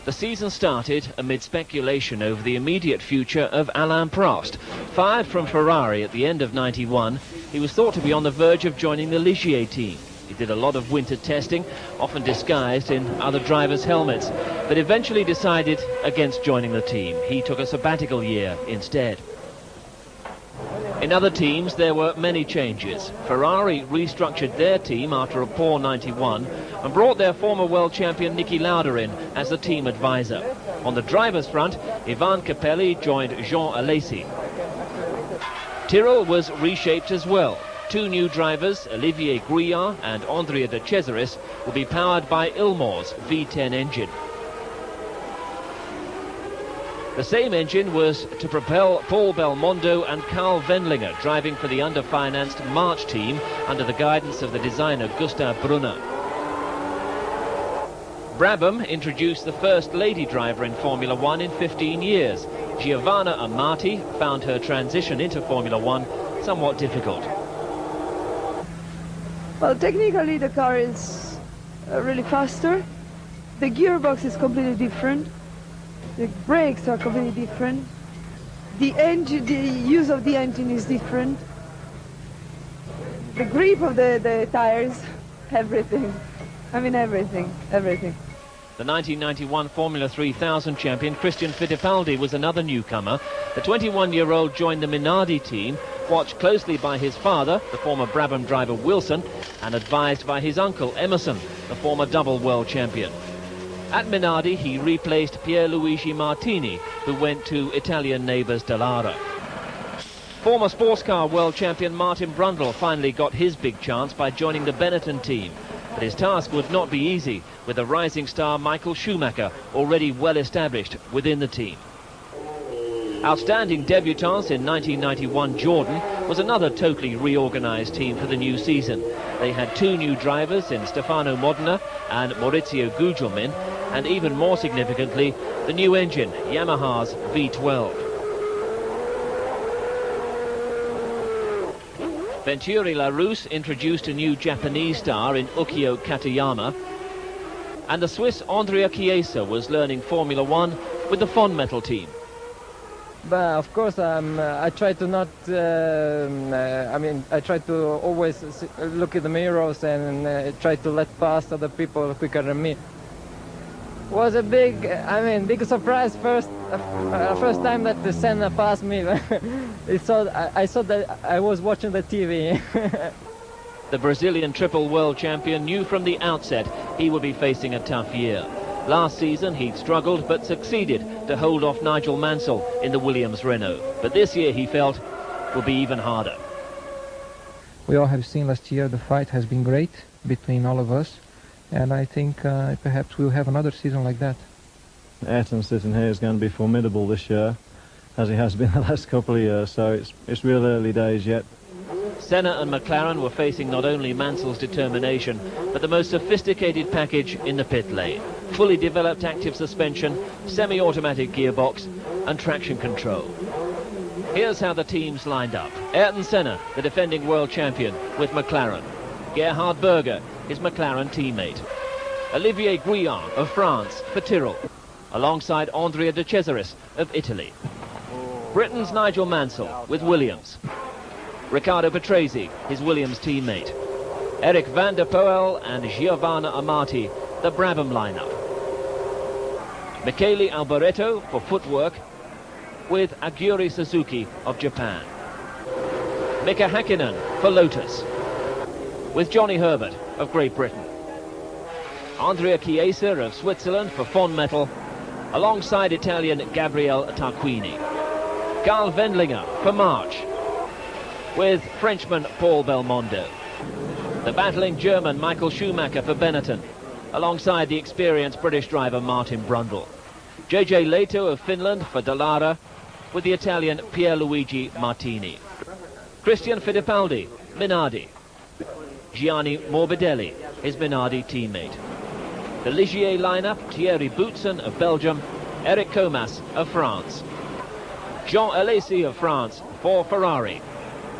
The season started amid speculation over the immediate future of Alain Prost. Fired from Ferrari at the end of '91, he was thought to be on the verge of joining the Ligier team. He did a lot of winter testing, often disguised in other drivers' helmets, but eventually decided against joining the team. He took a sabbatical year instead. In other teams, there were many changes. Ferrari restructured their team after a poor '91 and brought their former world champion Niki Lauda in as the team advisor. On the drivers' front, Ivan Capelli joined Jean Alesi. Tyrrell was reshaped as well. Two new drivers, Olivier Gouillard and Andrea de Cesaris, will be powered by Ilmore's V10 engine. The same engine was to propel Paul Belmondo and Carl Wendlinger, driving for the under-financed March team under the guidance of the designer Gustav Brunner. Brabham introduced the first lady driver in Formula One in 15 years. Giovanna Amati found her transition into Formula One somewhat difficult. Well, technically the car is really faster. The gearbox is completely different. The brakes are completely different. The engine, the use of the engine is different. The grip of the tires, everything. I mean everything. The 1991 Formula 3000 champion Christian Fittipaldi was another newcomer. The 21-year-old joined the Minardi team, watched closely by his father, the former Brabham driver Wilson, and advised by his uncle Emerson, the former double world champion. At Minardi, he replaced Pierluigi Martini, who went to Italian neighbours Dallara. Former sports car world champion Martin Brundle finally got his big chance by joining the Benetton team. But his task would not be easy, with the rising star Michael Schumacher already well established within the team. Outstanding debutants in 1991 Jordan was another totally reorganised team for the new season. They had two new drivers in Stefano Modena and Maurizio Gugelmin, and even more significantly, the new engine, Yamaha's V12. Venturi LaRousse introduced a new Japanese star in Ukio Katayama, and the Swiss Andrea Chiesa was learning Formula One with the Fondmetal team. But of course, I try to not. I try to always look at the mirrors and try to let pass other people quicker than me. Was a big, big surprise first time that the Senna passed me. I saw that I was watching the TV. The Brazilian triple world champion knew from the outset he would be facing a tough year. Last season he'd struggled but succeeded to hold off Nigel Mansell in the Williams Renault. But this year he felt will be even harder. We all have seen last year the fight has been great between all of us, and I think perhaps we'll have another season like that. Ayrton sitting here is going to be formidable this year, as he has been the last couple of years, so it's real early days yet. Senna and McLaren were facing not only Mansell's determination, but the most sophisticated package in the pit lane. Fully developed active suspension, semi-automatic gearbox and traction control. Here's how the teams lined up. Ayrton Senna, the defending world champion, with McLaren. Gerhard Berger, his McLaren teammate. Olivier Gouillard of France for Tyrrell, alongside Andrea de Cesaris of Italy. Britain's Nigel Mansell with Williams. Riccardo Patrese, his Williams teammate. Eric van der Poel and Giovanna Amati, the Brabham lineup. Michele Alboreto for footwork, with Aguri Suzuki of Japan. Mika Häkkinen for Lotus, with Johnny Herbert of Great Britain. Andrea Chiesa of Switzerland for Fondmetal, alongside Italian Gabriele Tarquini. Carl Wendlinger for March, with Frenchman Paul Belmondo. The battling German Michael Schumacher for Benetton, alongside the experienced British driver Martin Brundle. JJ Leto of Finland for Dallara, with the Italian Pierluigi Martini. Christian Fittipaldi, Minardi. Gianni Morbidelli, his Minardi teammate. The Ligier lineup, Thierry Boutsen of Belgium, Eric Comas of France. Jean Alesi of France for Ferrari,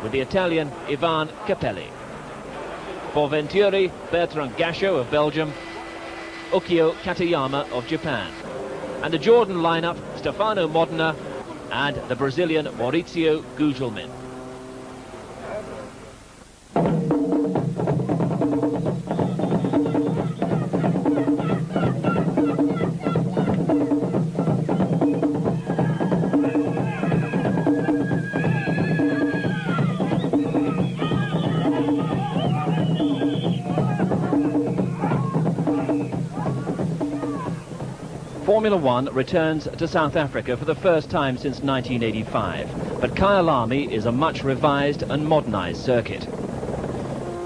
with the Italian Ivan Capelli. For Venturi, Bertrand Gachot of Belgium, Ukio Katayama of Japan. And the Jordan lineup, Stefano Modena and the Brazilian Maurizio Gugelmin. Formula One returns to South Africa for the first time since 1985, but Kyalami is a much revised and modernised circuit.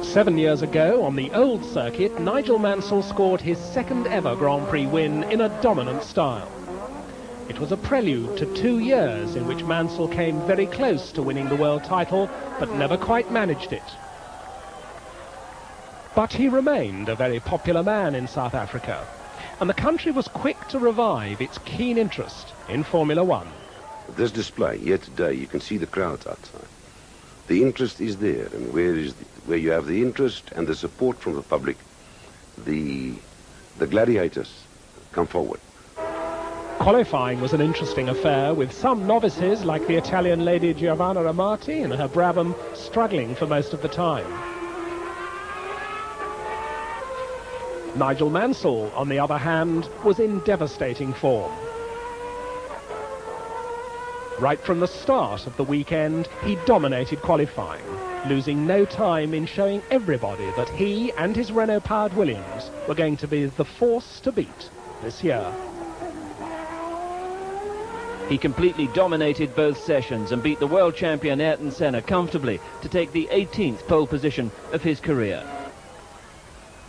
7 years ago, on the old circuit, Nigel Mansell scored his second ever Grand Prix win in a dominant style. It was a prelude to 2 years in which Mansell came very close to winning the world title, but never quite managed it. But he remained a very popular man in South Africa, and the country was quick to revive its keen interest in Formula One. This display here today, you can see the crowds outside. The interest is there, and where you have the interest and the support from the public, the gladiators come forward. Qualifying was an interesting affair, with some novices like the Italian lady Giovanna Amati in her Brabham struggling for most of the time. Nigel Mansell, on the other hand, was in devastating form. Right from the start of the weekend, he dominated qualifying, losing no time in showing everybody that he and his Renault-powered Williams were going to be the force to beat this year. He completely dominated both sessions and beat the world champion Ayrton Senna comfortably to take the 18th pole position of his career.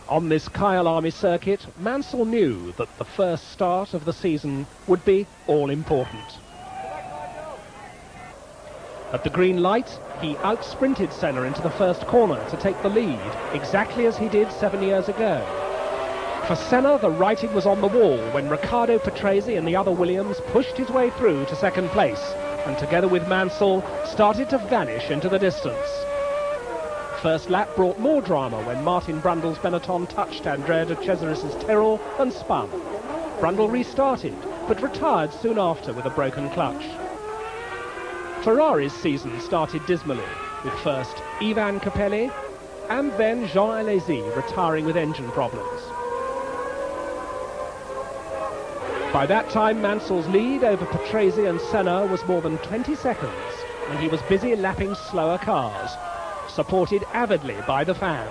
On this Kyalami circuit, Mansell knew that the first start of the season would be all-important. At the green light, he out-sprinted Senna into the first corner to take the lead, exactly as he did 7 years ago. For Senna, the writing was on the wall when Riccardo Patrese and the other Williams pushed his way through to second place, and together with Mansell, started to vanish into the distance. First lap brought more drama when Martin Brundle's Benetton touched Andrea de Cesaris's Tyrrell and spun. Brundle restarted, but retired soon after with a broken clutch. Ferrari's season started dismally, with first Ivan Capelli and then Jean Alesi retiring with engine problems. By that time, Mansell's lead over Patrese and Senna was more than 20 seconds, and he was busy lapping slower cars, supported avidly by the fans.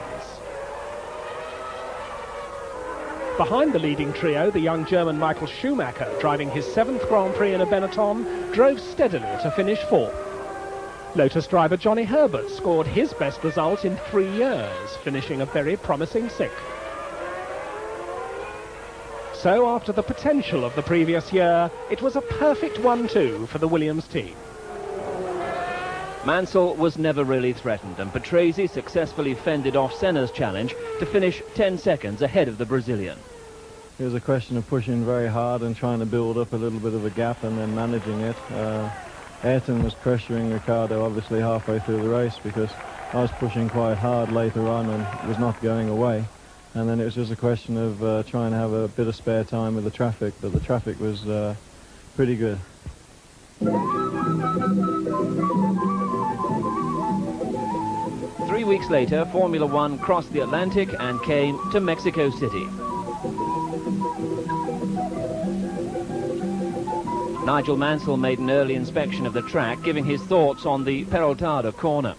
Behind the leading trio, the young German Michael Schumacher, driving his 7th Grand Prix in a Benetton, drove steadily to finish 4th. Lotus driver Johnny Herbert scored his best result in 3 years, finishing a very promising 6th. So, after the potential of the previous year, it was a perfect 1-2 for the Williams team. Mansell was never really threatened, and Patrese successfully fended off Senna's challenge to finish 10 seconds ahead of the Brazilian. It was a question of pushing very hard and trying to build up a little bit of a gap and then managing it. Ayrton was pressuring Riccardo obviously halfway through the race because I was pushing quite hard later on and it was not going away. And then it was just a question of trying to have a bit of spare time with the traffic, but the traffic was pretty good. 3 weeks later, Formula One crossed the Atlantic and came to Mexico City. Nigel Mansell made an early inspection of the track, giving his thoughts on the Temporada corner.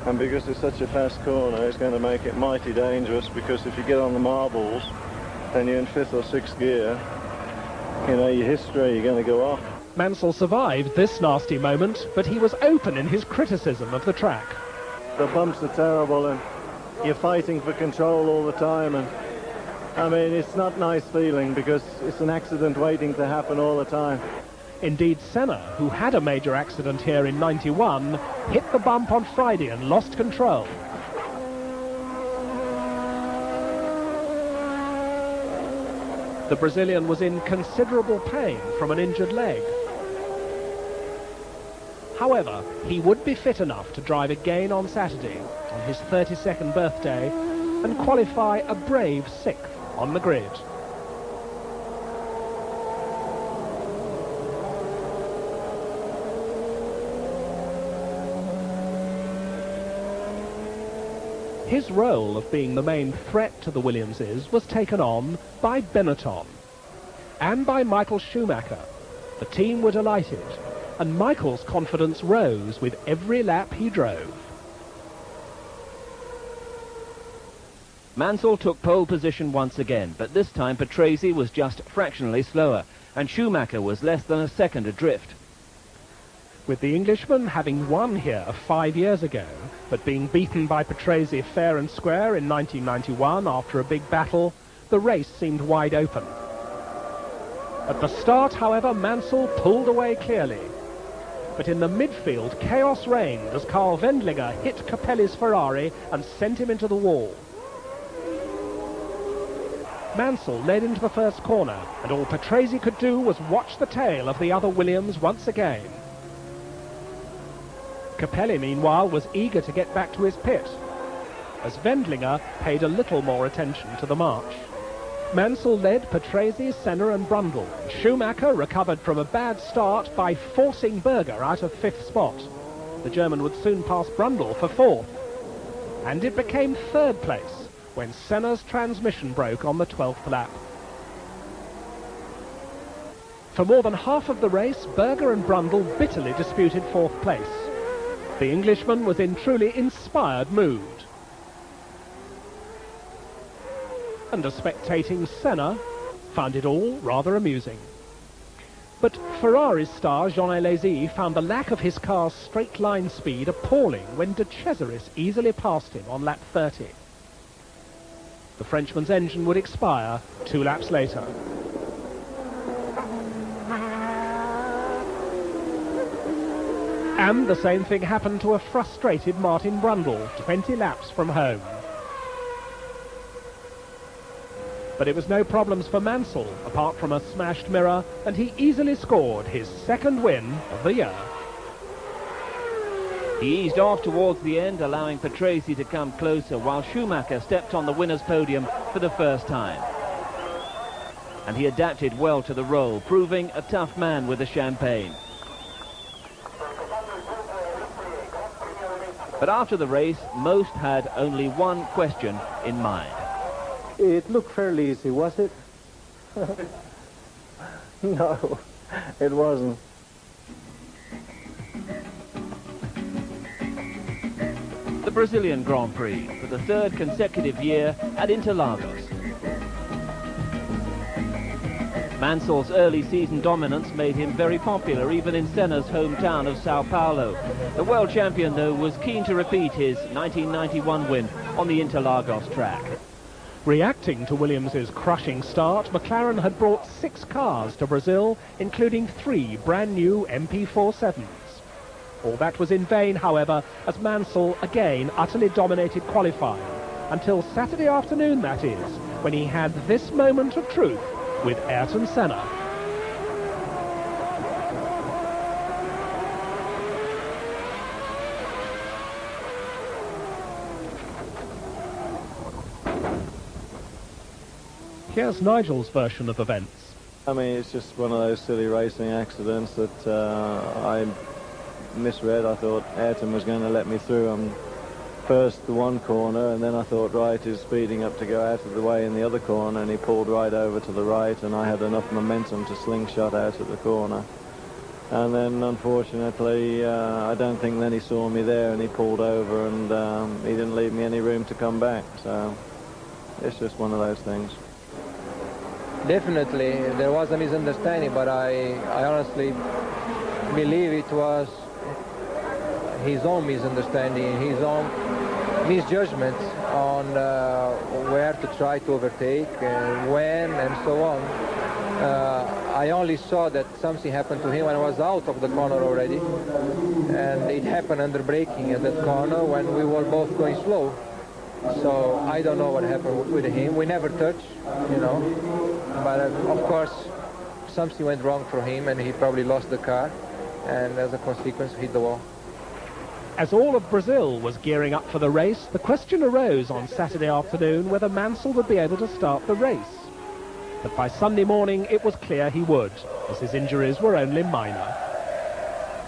And because it's such a fast corner, it's going to make it mighty dangerous, because if you get on the marbles and you're in 5th or 6th gear, you know, your history, you're going to go off. Mansell survived this nasty moment, but he was open in his criticism of the track. The bumps are terrible and you're fighting for control all the time, and I mean, it's not a nice feeling because it's an accident waiting to happen all the time. Indeed, Senna, who had a major accident here in '91, hit the bump on Friday and lost control. The Brazilian was in considerable pain from an injured leg. However, he would be fit enough to drive again on Saturday, on his 32nd birthday, and qualify a brave 6th on the grid. His role of being the main threat to the Williamses was taken on by Benetton and by Michael Schumacher. The team were delighted, and Michael's confidence rose with every lap he drove. Mansell took pole position once again, but this time Patrese was just fractionally slower, and Schumacher was less than a second adrift. With the Englishman having won here 5 years ago, but being beaten by Patrese fair and square in 1991 after a big battle, the race seemed wide open. At the start, however, Mansell pulled away clearly. But in the midfield, chaos reigned as Carl Wendlinger hit Capelli's Ferrari and sent him into the wall. Mansell led into the first corner, and all Patrese could do was watch the tail of the other Williams once again. Capelli, meanwhile, was eager to get back to his pit, as Wendlinger paid a little more attention to the march. Mansell led Patrese, Senna and Brundle. Schumacher recovered from a bad start by forcing Berger out of 5th spot. The German would soon pass Brundle for 4th. And it became 3rd place when Senna's transmission broke on the 12th lap. For more than half of the race, Berger and Brundle bitterly disputed 4th place. The Englishman was in truly inspired mood. And a spectating Senna found it all rather amusing. But Ferrari's star Jean Alesi found the lack of his car's straight-line speed appalling when De Cesaris easily passed him on lap 30. The Frenchman's engine would expire 2 laps later. And the same thing happened to a frustrated Martin Brundle 20 laps from home. But it was no problems for Mansell, apart from a smashed mirror, and he easily scored his 2nd win of the year. He eased off towards the end, allowing Patrese to come closer, while Schumacher stepped on the winner's podium for the first time. And he adapted well to the role, proving a tough man with the champagne. But after the race, most had only one question in mind. It looked fairly easy, was it? No, it wasn't. The Brazilian Grand Prix for the 3rd consecutive year at Interlagos. Mansell's early season dominance made him very popular even in Senna's hometown of Sao Paulo. The world champion, though, was keen to repeat his 1991 win on the Interlagos track. Reacting to Williams's crushing start, McLaren had brought 6 cars to Brazil, including 3 brand new MP47s. All that was in vain, however, as Mansell again utterly dominated qualifying, until Saturday afternoon, that is, when he had this moment of truth with Ayrton Senna. Here's Nigel's version of events. I mean, it's just one of those silly racing accidents that I misread. I thought Ayrton was going to let me through on first the one corner, and then I thought, right, he's speeding up to go out of the way in the other corner, and he pulled right over to the right, and I had enough momentum to slingshot out at the corner. And then, unfortunately, I don't think then he saw me there, and he pulled over, and he didn't leave me any room to come back. So it's just one of those things. Definitely, there was a misunderstanding, but I honestly believe it was his own misunderstanding, his own misjudgment on where to try to overtake and when and so on. I only saw that something happened to him when I was out of the corner already, and it happened under braking at that corner when we were both going slow. So I don't know what happened with him. We never touched, you know, but of course something went wrong for him, and he probably lost the car, and as a consequence hit the wall. As all of Brazil was gearing up for the race, the question arose on Saturday afternoon whether Mansell would be able to start the race. But by Sunday morning it was clear he would, as his injuries were only minor.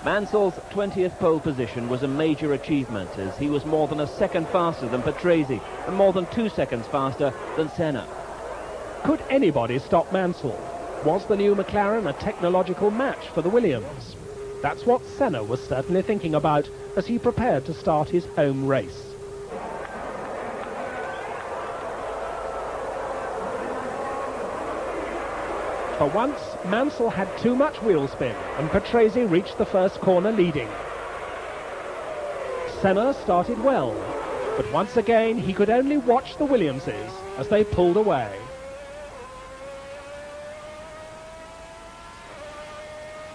Mansell's 20th pole position was a major achievement, as he was more than a second faster than Patrese and more than 2 seconds faster than Senna. Could anybody stop Mansell? Was the new McLaren a technological match for the Williams? That's what Senna was certainly thinking about as he prepared to start his home race. For once, Mansell had too much wheel spin, and Patrese reached the first corner leading. Senna started well, but once again he could only watch the Williamses as they pulled away.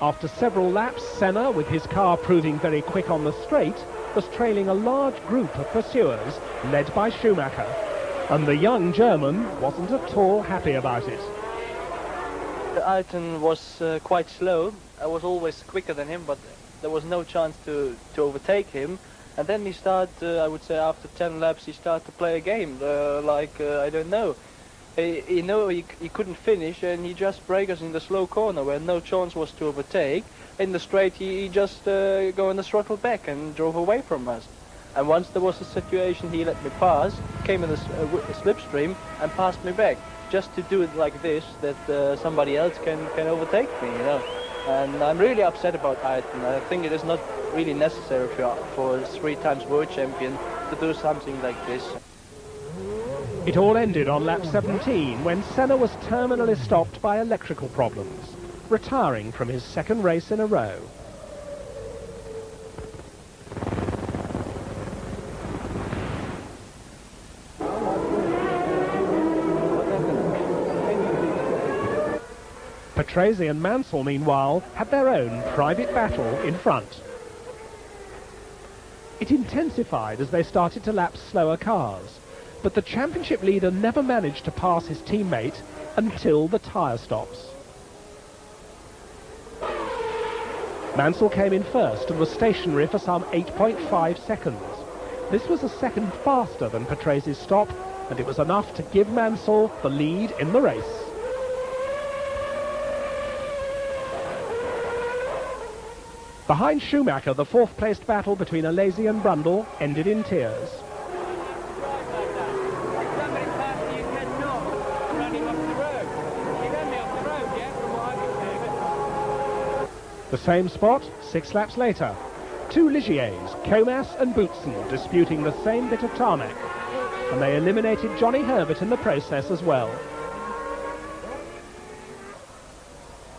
After several laps, Senna, with his car proving very quick on the straight, was trailing a large group of pursuers led by Schumacher, and the young German wasn't at all happy about it. Ayrton was quite slow. I was always quicker than him, but there was no chance to overtake him. And then he started, I would say after 10 laps, he started to play a game, I don't know. He couldn't finish, and he just braked us in the slow corner where no chance was to overtake. In the straight, he just go on the throttle back and drove away from us. And once there was a situation, he let me pass, came in a slipstream and passed me back. Just to do it like this, that somebody else can overtake me, you know. And I'm really upset about Ayrton. I think it is not really necessary for a 3-time world champion to do something like this. It all ended on lap 17 when Senna was terminally stopped by electrical problems, retiring from his second race in a row. Patrese and Mansell, meanwhile, had their own private battle in front. It intensified as they started to lap slower cars, but the championship leader never managed to pass his teammate until the tyre stops. Mansell came in first and was stationary for some 8.5 seconds. This was a second faster than Patrese's stop, and it was enough to give Mansell the lead in the race. Behind Schumacher, the fourth-placed battle between Alesi and Brundle ended in tears. The same spot 6 laps later. 2 Ligiers, Comas and Boutsen, disputing the same bit of tarmac, and they eliminated Johnny Herbert in the process as well.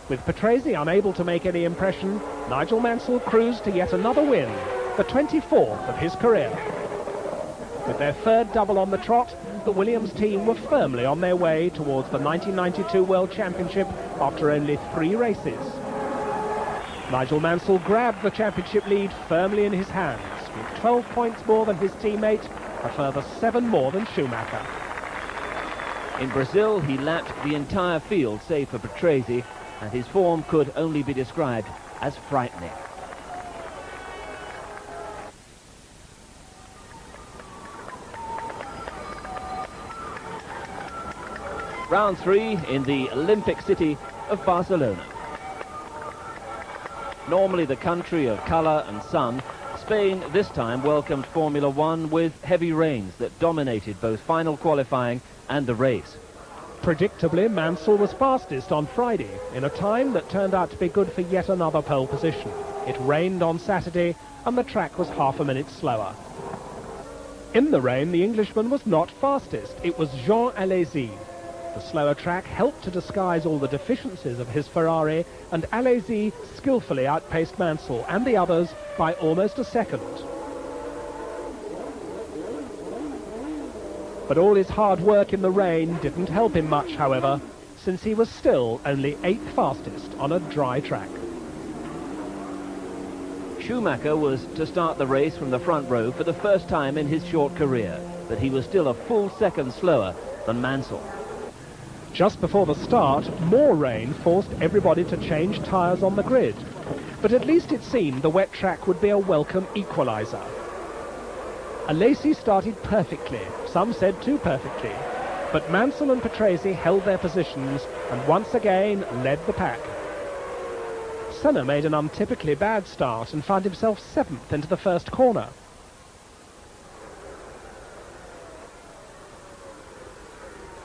With Patrese unable to make any impression, Nigel Mansell cruised to yet another win, the 24th of his career. With their third double on the trot, the Williams team were firmly on their way towards the 1992 World Championship after only 3 races. Nigel Mansell grabbed the championship lead firmly in his hands, with 12 points more than his teammate, a further 7 more than Schumacher. In Brazil, he lapped the entire field save for Patrese, and his form could only be described as frightening. Round 3 in the Olympic city of Barcelona. Normally the country of colour and sun, Spain this time welcomed Formula One with heavy rains that dominated both final qualifying and the race. Predictably, Mansell was fastest on Friday, in a time that turned out to be good for yet another pole position. It rained on Saturday, and the track was half a minute slower. In the rain, the Englishman was not fastest. It was Jean Alesi. The slower track helped to disguise all the deficiencies of his Ferrari, and Alesi skillfully outpaced Mansell and the others by almost a second. But all his hard work in the rain didn't help him much, however, since he was still only 8th fastest on a dry track. Schumacher was to start the race from the front row for the first time in his short career, but he was still a full second slower than Mansell. Just before the start, more rain forced everybody to change tyres on the grid, but at least it seemed the wet track would be a welcome equaliser. Alesi started perfectly, some said too perfectly, but Mansell and Patrese held their positions and once again led the pack. Senna made an untypically bad start and found himself 7th into the first corner.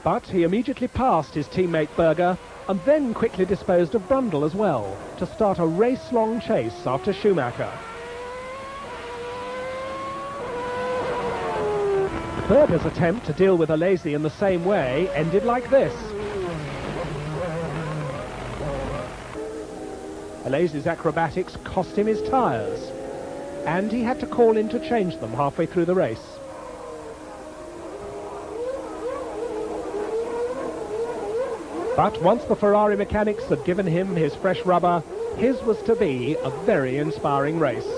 But he immediately passed his teammate Berger and then quickly disposed of Brundle as well to start a race-long chase after Schumacher. Berger's attempt to deal with Alesi in the same way ended like this. Alesi's acrobatics cost him his tyres, and he had to call in to change them halfway through the race. But once the Ferrari mechanics had given him his fresh rubber, his was to be a very inspiring race.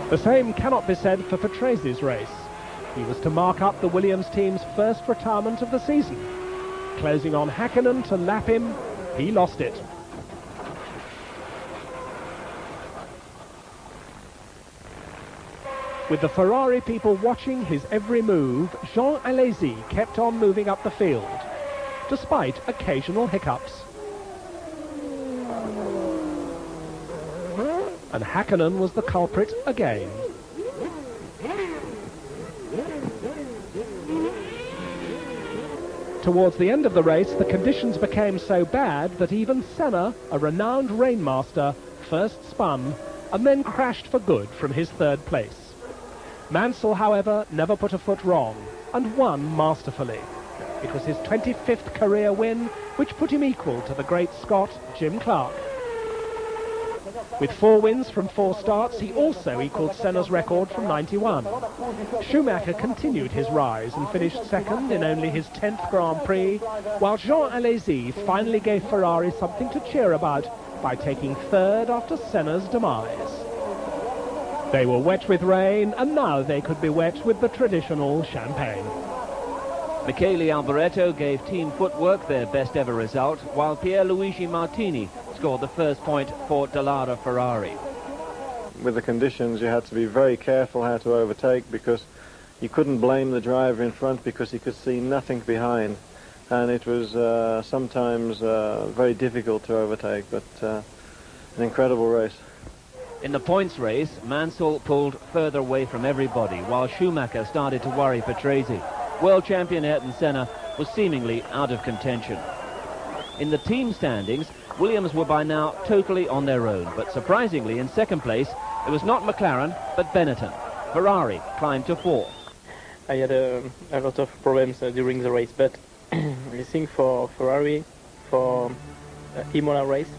The same cannot be said for Patrese race. He was to mark up the Williams team's first retirement of the season. Closing on Hakkinen to lap him, he lost it. With the Ferrari people watching his every move, Jean Alesi kept on moving up the field, despite occasional hiccups. And Hakkinen was the culprit again. Towards the end of the race, the conditions became so bad that even Senna, a renowned rainmaster, first spun and then crashed for good from his third place. Mansell, however, never put a foot wrong and won masterfully. It was his 25th career win, which put him equal to the great Scot Jim Clark. With 4 wins from 4 starts, he also equalled Senna's record from '91. Schumacher continued his rise and finished second in only his 10th Grand Prix, while Jean Alesi finally gave Ferrari something to cheer about by taking third after Senna's demise. They were wet with rain, and now they could be wet with the traditional champagne. Michele Alboreto gave Team Footwork their best ever result, while Pierluigi Martini scored the first point for Dallara Ferrari. With the conditions, you had to be very careful how to overtake, because you couldn't blame the driver in front because he could see nothing behind, and it was sometimes very difficult to overtake, but an incredible race. In the points race, Mansell pulled further away from everybody, while Schumacher started to worry Patrese. World champion Ayrton Senna was seemingly out of contention. In the team standings, Williams were by now totally on their own, but surprisingly, in second place, it was not McLaren, but Benetton. Ferrari climbed to 4th. I had a lot of problems during the race, but I think for Ferrari, for Imola race,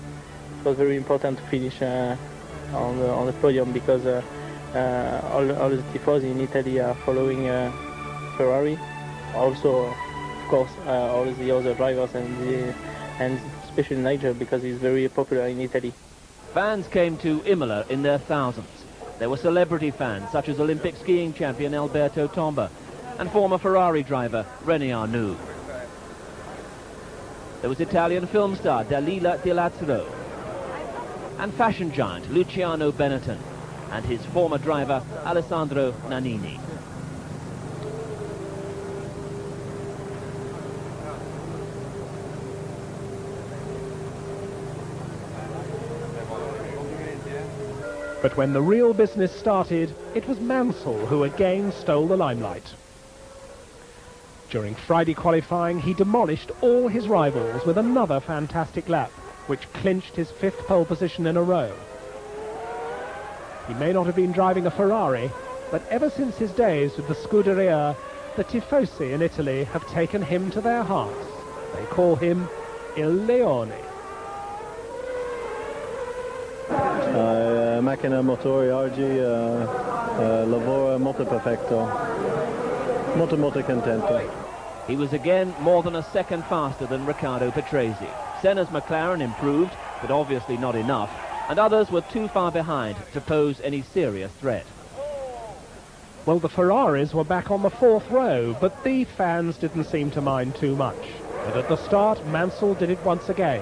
it was very important to finish on the podium, because all the tifosi in Italy are following Ferrari. Also, of course, all the other drivers and especially Nigel, because he's very popular in Italy. Fans came to Imola in their thousands. There were celebrity fans such as Olympic skiing champion Alberto Tomba and former Ferrari driver René Arnoux. There was Italian film star Dalila Di Lazzaro and fashion giant Luciano Benetton and his former driver Alessandro Nannini. But when the real business started, it was Mansell who again stole the limelight. During Friday qualifying, he demolished all his rivals with another fantastic lap, which clinched his 5th pole position in a row. He may not have been driving a Ferrari, but ever since his days with the Scuderia, the Tifosi in Italy have taken him to their hearts. They call him Il Leone. Macchina motori oggi lavora molto perfetto, molto contento. He was again more than a second faster than Riccardo Patrese. Senna's McLaren improved, but obviously not enough, and others were too far behind to pose any serious threat. Well, the Ferraris were back on the 4th row, but the fans didn't seem to mind too much. But at the start, Mansell did it once again.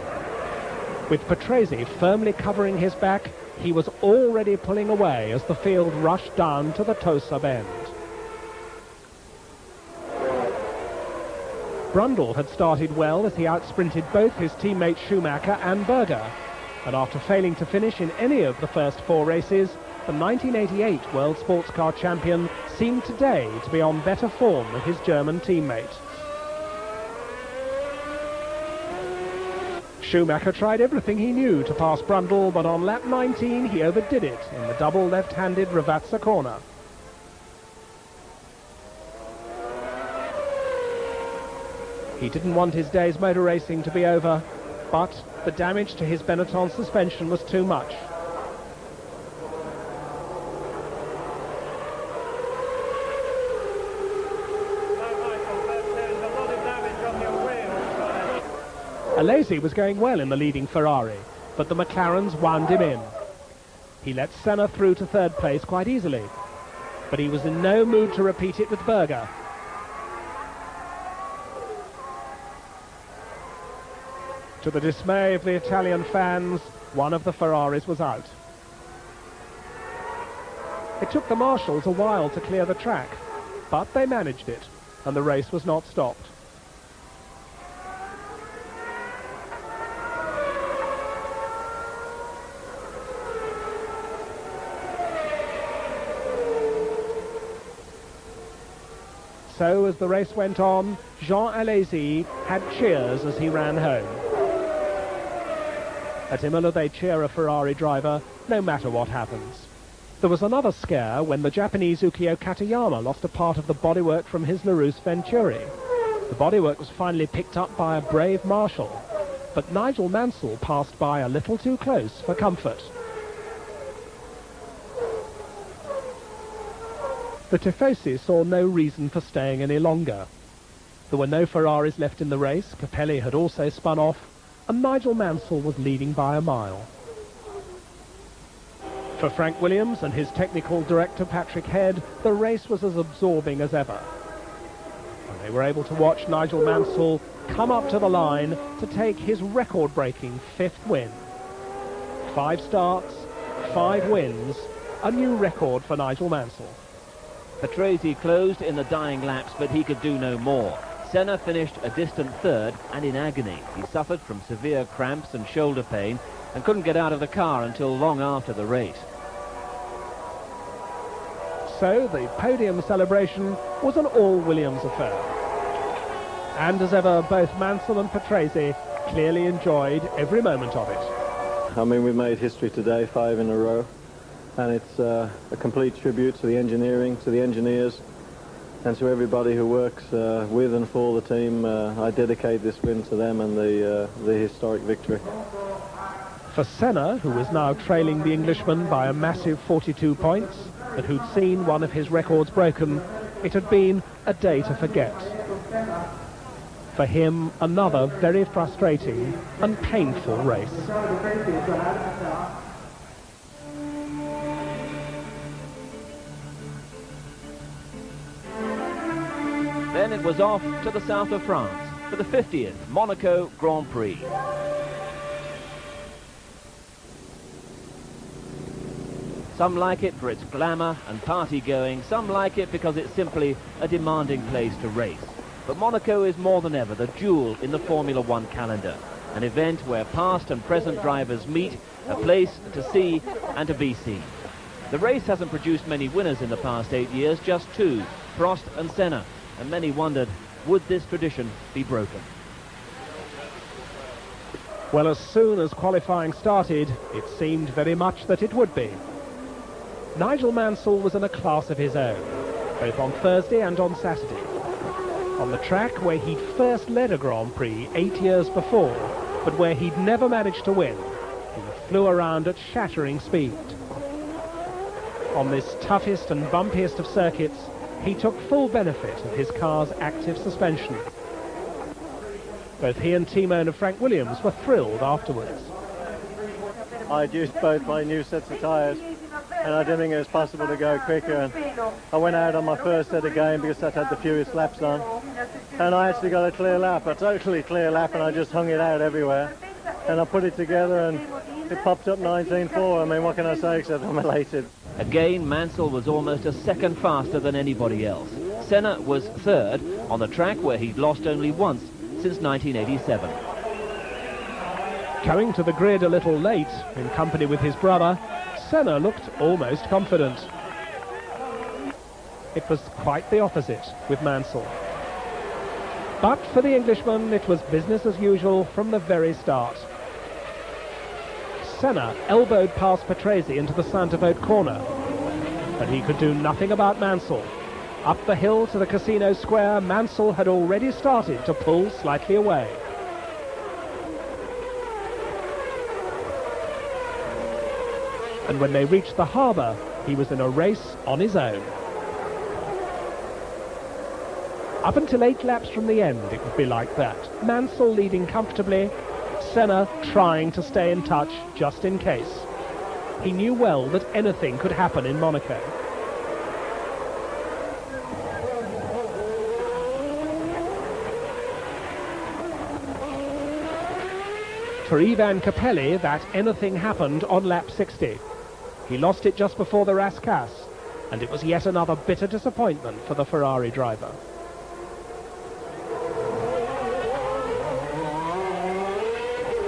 With Patrese firmly covering his back, he was already pulling away as the field rushed down to the Tosa bend. Brundle had started well as he outsprinted both his teammates Schumacher and Berger, and after failing to finish in any of the first 4 races, the 1988 World Sports Car champion seemed today to be on better form than his German teammate. Schumacher tried everything he knew to pass Brundle, but on lap 19 he overdid it in the double left-handed Ravazza corner. He didn't want his day's motor racing to be over, but the damage to his Benetton suspension was too much. Alesi was going well in the leading Ferrari, but the McLarens wound him in. He let Senna through to 3rd place quite easily, but he was in no mood to repeat it with Berger. To the dismay of the Italian fans, one of the Ferraris was out. It took the marshals a while to clear the track, but they managed it, and the race was not stopped. So, as the race went on, Jean Alesi had cheers as he ran home. At Imola, they cheer a Ferrari driver, no matter what happens. There was another scare when the Japanese Ukio Katayama lost a part of the bodywork from his Larousse Venturi. The bodywork was finally picked up by a brave marshal, but Nigel Mansell passed by a little too close for comfort. The Tifosi saw no reason for staying any longer. There were no Ferraris left in the race, Capelli had also spun off, and Nigel Mansell was leading by a mile. For Frank Williams and his technical director Patrick Head, the race was as absorbing as ever. And they were able to watch Nigel Mansell come up to the line to take his record-breaking 5th win. 5 starts, 5 wins, a new record for Nigel Mansell. Patrese closed in the dying laps, but he could do no more. Senna finished a distant 3rd and in agony. He suffered from severe cramps and shoulder pain and couldn't get out of the car until long after the race. So the podium celebration was an all-Williams affair. And as ever, both Mansell and Patrese clearly enjoyed every moment of it. I mean, we've made history today, 5 in a row. And it's a complete tribute to the engineering, to the engineers, and to everybody who works with and for the team. I dedicate this win to them and the historic victory. For Senna, who was now trailing the Englishman by a massive 42 points, and who'd seen one of his records broken, it had been a day to forget. For him, another very frustrating and painful race. Then it was off to the south of France for the 50th Monaco Grand Prix. Some like it for its glamour and party going, some like it because it's simply a demanding place to race. But Monaco is more than ever the jewel in the Formula One calendar, an event where past and present drivers meet, a place to see and to be seen. The race hasn't produced many winners in the past 8 years, just 2, Prost and Senna. And many wondered, would this tradition be broken? Well, as soon as qualifying started, it seemed very much that it would be. Nigel Mansell was in a class of his own, both on Thursday and on Saturday. On the track where he'd first led a Grand Prix 8 years before, but where he'd never managed to win, he flew around at shattering speed. On this toughest and bumpiest of circuits, he took full benefit of his car's active suspension. Both he and team owner Frank Williams were thrilled afterwards. I used both my new sets of tyres, and I didn't think it was possible to go quicker. And I went out on my first set of game because that had the fewest laps on, and I actually got a clear lap, a totally clear lap, and I just hung it out everywhere. And I put it together, and it popped up 19.4. I mean, what can I say except I'm elated. Again, Mansell was almost a second faster than anybody else. Senna was 3rd, on the track where he'd lost only once since 1987. Going to the grid a little late, in company with his brother, Senna looked almost confident. It was quite the opposite with Mansell. But for the Englishman, it was business as usual from the very start. Senna elbowed past Patrese into the Santa Vote corner, but he could do nothing about Mansell. Up the hill to the Casino Square, Mansell had already started to pull slightly away. And when they reached the harbour, he was in a race on his own. Up until 8 laps from the end, it would be like that. Mansell leading comfortably, Senna trying to stay in touch just in case. He knew well that anything could happen in Monaco. For Ivan Capelli, that anything happened on lap 60. He lost it just before the Rascasse, and it was yet another bitter disappointment for the Ferrari driver.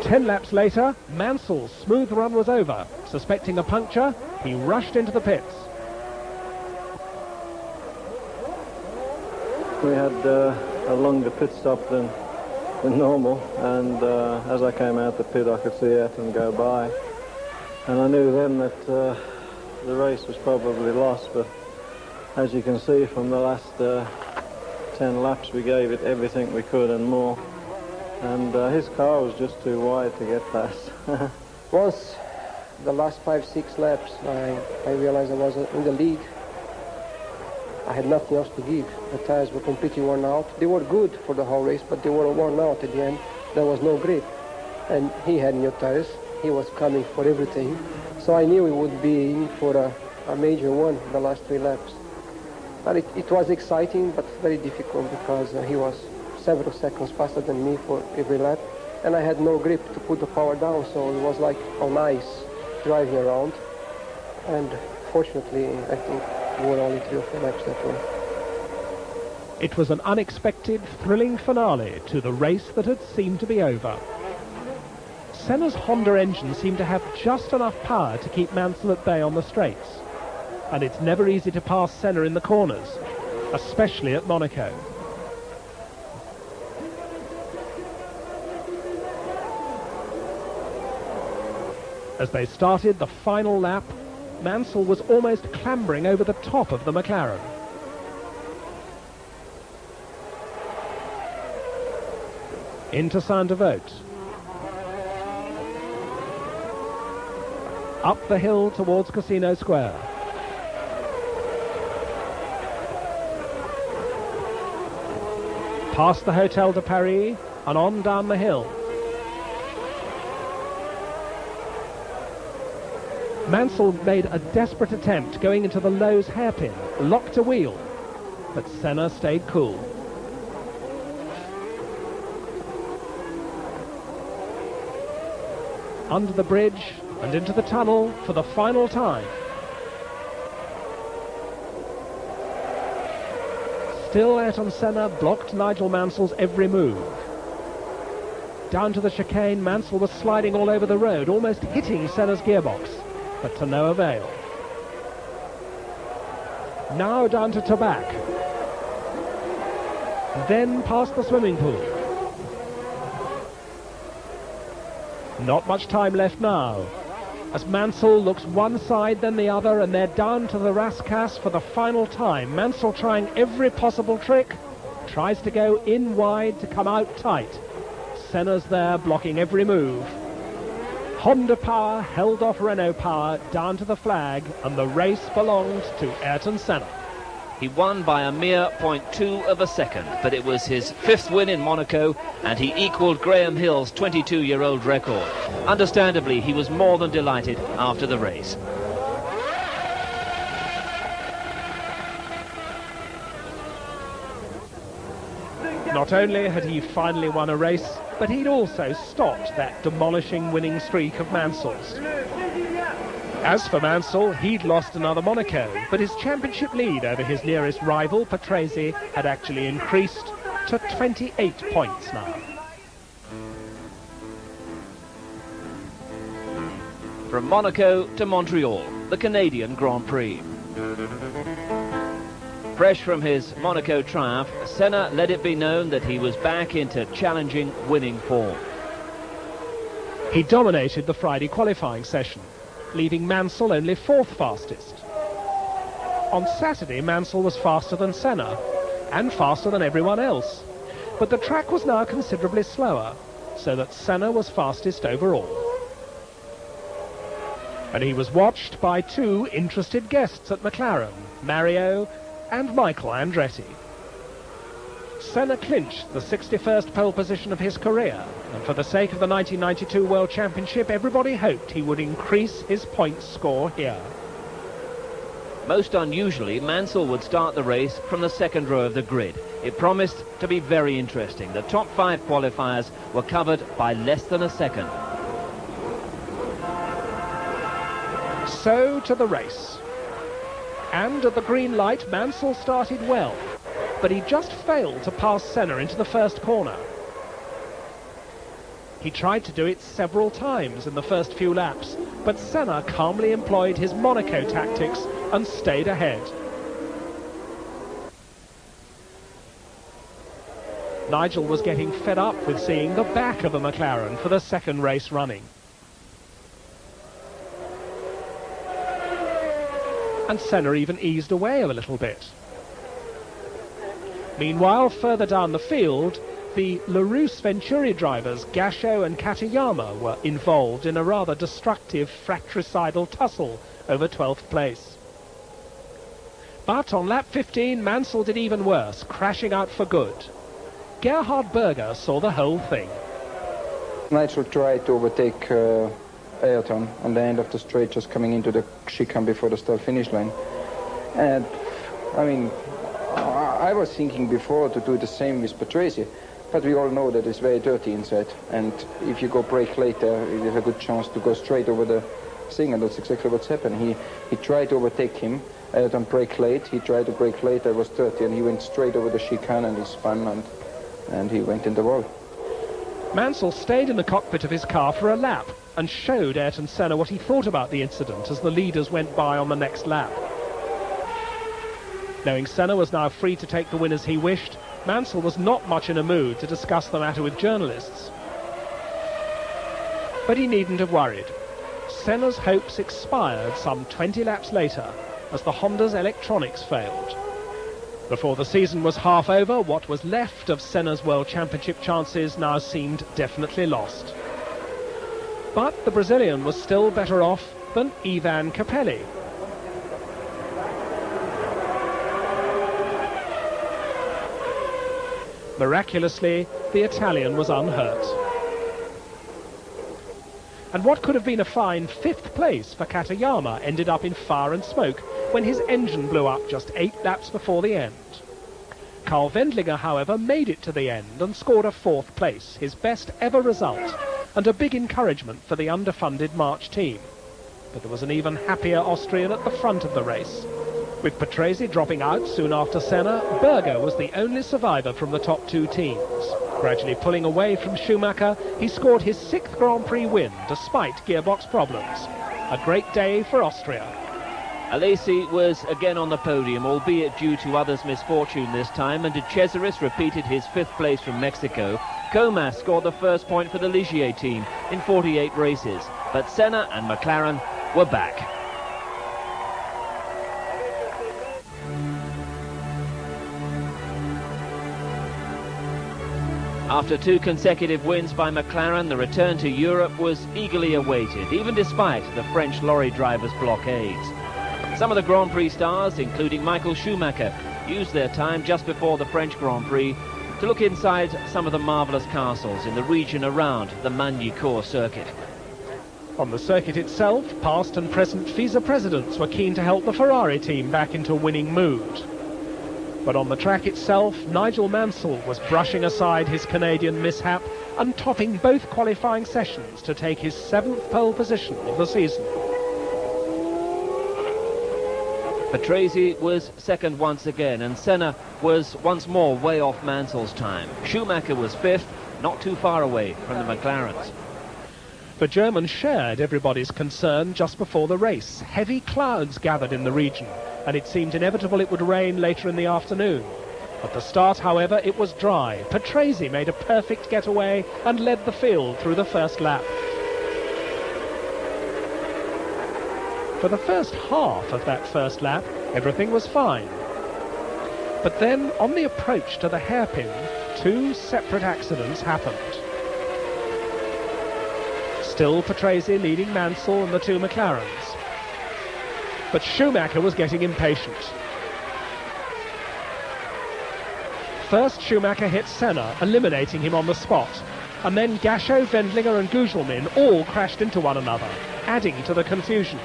Ten laps later, Mansell's smooth run was over. Suspecting a puncture, he rushed into the pits. We had a longer pit stop than normal, and as I came out the pit I could see Ayrton go by, and I knew then that the race was probably lost, but as you can see from the last 10 laps we gave it everything we could and more, and his car was just too wide to get past. Once the last 5-6 laps I realized I was in the lead. I had nothing else to give. The tires were completely worn out. They were good for the whole race, but they were worn out at the end. There was no grip. And he had new tires. He was coming for everything. So I knew he would be in for a major one the last 3 laps. But it was exciting, but very difficult because he was several seconds faster than me for every lap. And I had no grip to put the power down, so it was like on ice driving around. And fortunately, I think we were only 3 or 4 laps that way. It was an unexpected, thrilling finale to the race that had seemed to be over. Senna's Honda engine seemed to have just enough power to keep Mansell at bay on the straights. And it's never easy to pass Senna in the corners, especially at Monaco. As they started the final lap, Mansell was almost clambering over the top of the McLaren. Into Santa Vote. Up the hill towards Casino Square. Past the Hotel de Paris and on down the hill. Mansell made a desperate attempt going into the Lowe's hairpin, locked a wheel, but Senna stayed cool. Under the bridge and into the tunnel for the final time. Still Ayrton Senna blocked Nigel Mansell's every move. Down to the chicane, Mansell was sliding all over the road, almost hitting Senna's gearbox, but to no avail. Now down to Tobac. Then past the swimming pool. Not much time left now, as Mansell looks one side then the other, and they're down to the Rascasse for the final time. Mansell trying every possible trick, tries to go in wide to come out tight. Senna's there blocking every move. Honda power held off Renault power down to the flag, and the race belonged to Ayrton Senna. He won by a mere 0.2 of a second, but it was his 5th win in Monaco, and he equalled Graham Hill's 22-year-old record. Understandably, he was more than delighted after the race. Not only had he finally won a race, but he'd also stopped that demolishing winning streak of Mansell's. As for Mansell, he'd lost another Monaco, but his championship lead over his nearest rival, Patrese, had actually increased to 28 points now. From Monaco to Montreal, the Canadian Grand Prix. Fresh from his Monaco triumph, Senna let it be known that he was back into challenging, winning form. He dominated the Friday qualifying session, leaving Mansell only 4th fastest. On Saturday, Mansell was faster than Senna, and faster than everyone else. But the track was now considerably slower, so that Senna was fastest overall. And he was watched by 2 interested guests at McLaren, Mario and Michael Andretti. Senna clinched the 61st pole position of his career, and for the sake of the 1992 World Championship, everybody hoped he would increase his points score here. Most unusually, Mansell would start the race from the second row of the grid. It promised to be very interesting. The top 5 qualifiers were covered by less than a second. So to the race. And at the green light, Mansell started well, but he just failed to pass Senna into the first corner. He tried to do it several times in the first few laps, but Senna calmly employed his Monaco tactics and stayed ahead. Nigel was getting fed up with seeing the back of a McLaren for the second race running. And Senna even eased away a little bit. Meanwhile, further down the field, the Larousse Venturi drivers Gasho and Katayama were involved in a rather destructive fratricidal tussle over 12th place. But on lap 15, Mansell did even worse, crashing out for good. Gerhard Berger saw the whole thing. Nigel tried to overtake Ayrton on the end of the straight, just coming into the chicane before the start-finish line. And, I mean, I was thinking before to do the same with Patrese, but we all know that it's very dirty inside, and if you go brake later, you have a good chance to go straight over the thing, and that's exactly what's happened. He tried to overtake him, Ayrton brake late, he tried to brake later, it was dirty, and he went straight over the chicane, and he spun, and he went in the wall. Mansell stayed in the cockpit of his car for a lap, and showed Ayrton Senna what he thought about the incident as the leaders went by on the next lap. Knowing Senna was now free to take the win as he wished, Mansell was not much in a mood to discuss the matter with journalists. But he needn't have worried. Senna's hopes expired some 20 laps later as the Honda's electronics failed. Before the season was half over, what was left of Senna's World Championship chances now seemed definitely lost. But the Brazilian was still better off than Ivan Capelli. Miraculously, the Italian was unhurt. And what could have been a fine 5th place for Katayama ended up in fire and smoke when his engine blew up just 8 laps before the end. Karl Wendlinger, however, made it to the end and scored a 4th place, his best ever result, and a big encouragement for the underfunded March team. But there was an even happier Austrian at the front of the race. With Patrese dropping out soon after Senna, Berger was the only survivor from the top 2 teams. Gradually pulling away from Schumacher, he scored his 6th Grand Prix win despite gearbox problems. A great day for Austria. Alesi was again on the podium, albeit due to others' misfortune this time, and De Cesaris repeated his 5th place from Mexico. Comas scored the first point for the Ligier team in 48 races, but Senna and McLaren were back. After 2 consecutive wins by McLaren, the return to Europe was eagerly awaited, even despite the French lorry drivers' blockades. Some of the Grand Prix stars, including Michael Schumacher, used their time just before the French Grand Prix to look inside some of the marvellous castles in the region around the Magny-Cours circuit. On the circuit itself, past and present FISA presidents were keen to help the Ferrari team back into a winning mood. But on the track itself, Nigel Mansell was brushing aside his Canadian mishap and topping both qualifying sessions to take his 7th pole position of the season. Patrese was second once again, and Senna was once more way off Mansell's time. Schumacher was fifth, not too far away from the McLarens. The Germans shared everybody's concern just before the race. Heavy clouds gathered in the region, and it seemed inevitable it would rain later in the afternoon. At the start, however, it was dry. Patrese made a perfect getaway and led the field through the first lap. For the first half of that first lap, everything was fine. But then, on the approach to the hairpin, two separate accidents happened. Still Patrese leading Mansell and the two McLarens. But Schumacher was getting impatient. First, Schumacher hit Senna, eliminating him on the spot. And then Gachot, Wendlinger and Gugelmin all crashed into one another, adding to the confusion.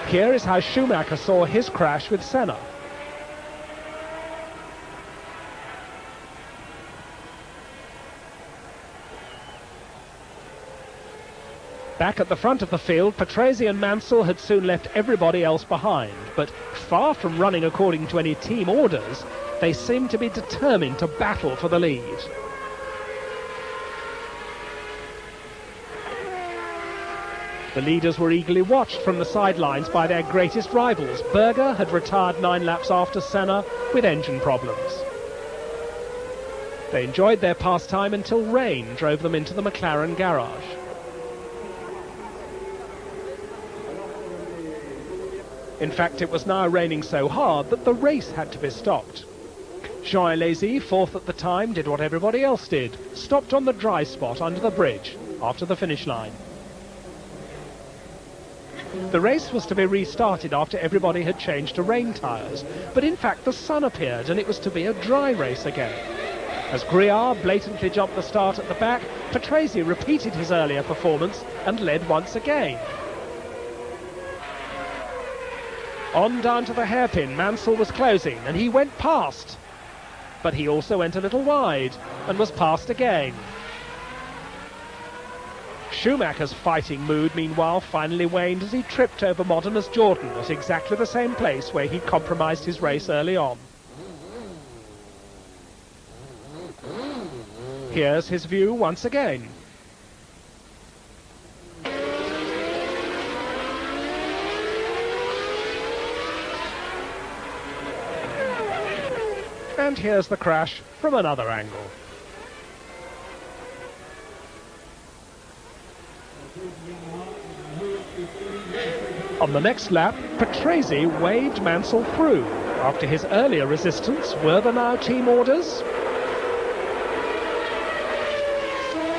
Here is how Schumacher saw his crash with Senna. Back at the front of the field, Patrese and Mansell had soon left everybody else behind, but far from running according to any team orders, they seemed to be determined to battle for the lead. The leaders were eagerly watched from the sidelines by their greatest rivals. Berger had retired 9 laps after Senna with engine problems. They enjoyed their pastime until rain drove them into the McLaren garage. In fact, it was now raining so hard that the race had to be stopped. Jean Alesi, fourth at the time, did what everybody else did, stopped on the dry spot under the bridge after the finish line. The race was to be restarted after everybody had changed to rain tyres, but in fact the sun appeared and it was to be a dry race again. As Griard blatantly jumped the start at the back, Patrese repeated his earlier performance and led once again. On down to the hairpin, Mansell was closing and he went past. But he also went a little wide and was passed again. Schumacher's fighting mood, meanwhile, finally waned as he tripped over Modernist Jordan at exactly the same place where he compromised his race early on. Here's his view once again. And here's the crash from another angle. On the next lap, Patrese waved Mansell through. After his earlier resistance, were there now team orders?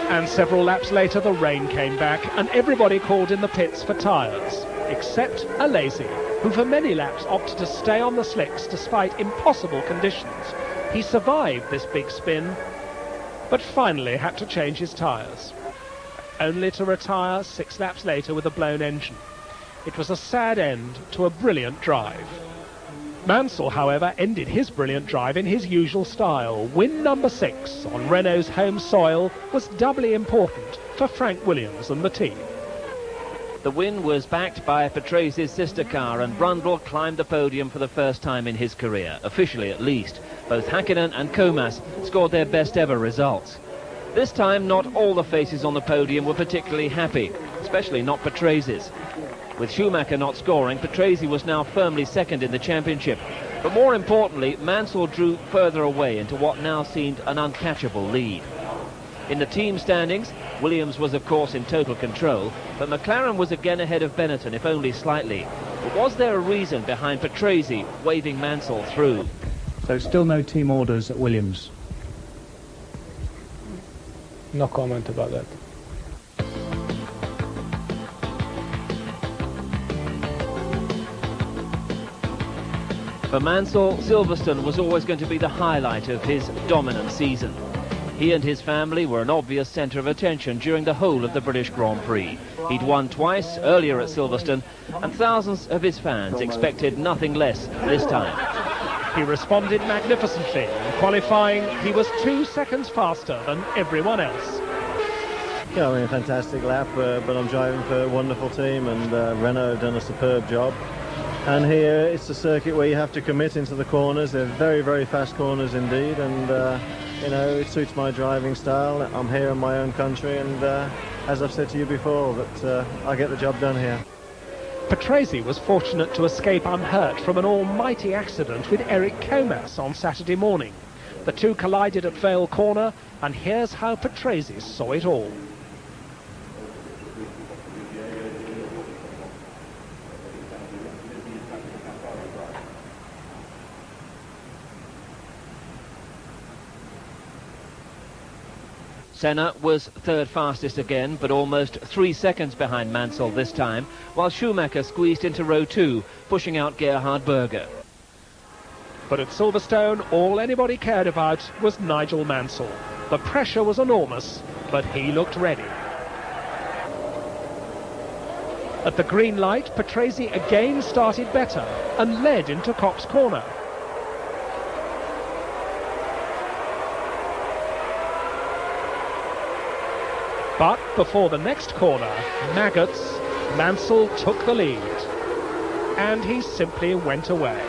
And several laps later, the rain came back, and everybody called in the pits for tyres, except Alesi, who for many laps opted to stay on the slicks despite impossible conditions. He survived this big spin, but finally had to change his tyres, only to retire 6 laps later with a blown engine. It was a sad end to a brilliant drive. Mansell, however, ended his brilliant drive in his usual style. Win number 6 on Renault's home soil was doubly important for Frank Williams and the team. The win was backed by Patrese's sister car, and Brundle climbed the podium for the first time in his career, officially at least. Both Häkkinen and Comas scored their best ever results. This time, not all the faces on the podium were particularly happy, especially not Patrese's. With Schumacher not scoring, Patrese was now firmly second in the championship. But more importantly, Mansell drew further away into what now seemed an uncatchable lead. In the team standings, Williams was of course in total control, but McLaren was again ahead of Benetton, if only slightly. But was there a reason behind Patrese waving Mansell through? So still no team orders at Williams? No comment about that. For Mansell, Silverstone was always going to be the highlight of his dominant season. He and his family were an obvious centre of attention during the whole of the British Grand Prix. He'd won twice earlier at Silverstone, and thousands of his fans expected nothing less this time. He responded magnificently. In qualifying, he was 2 seconds faster than everyone else. Yeah, I mean, a fantastic lap, but I'm driving for a wonderful team, and Renault have done a superb job. And here it's a circuit where you have to commit into the corners. They're very, very fast corners indeed, and you know, it suits my driving style. I'm here in my own country, and as I've said to you before, that I get the job done here. Patrese was fortunate to escape unhurt from an almighty accident with Eric Comas on Saturday morning. The two collided at Vale Corner, and here's how Patrese saw it all. Senna was third fastest again, but almost 3 seconds behind Mansell this time, while Schumacher squeezed into row 2, pushing out Gerhard Berger. But at Silverstone, all anybody cared about was Nigel Mansell. The pressure was enormous, but he looked ready. At the green light, Patrese again started better and led into Cox Corner. But before the next corner, Maggots, Mansell took the lead. And he simply went away.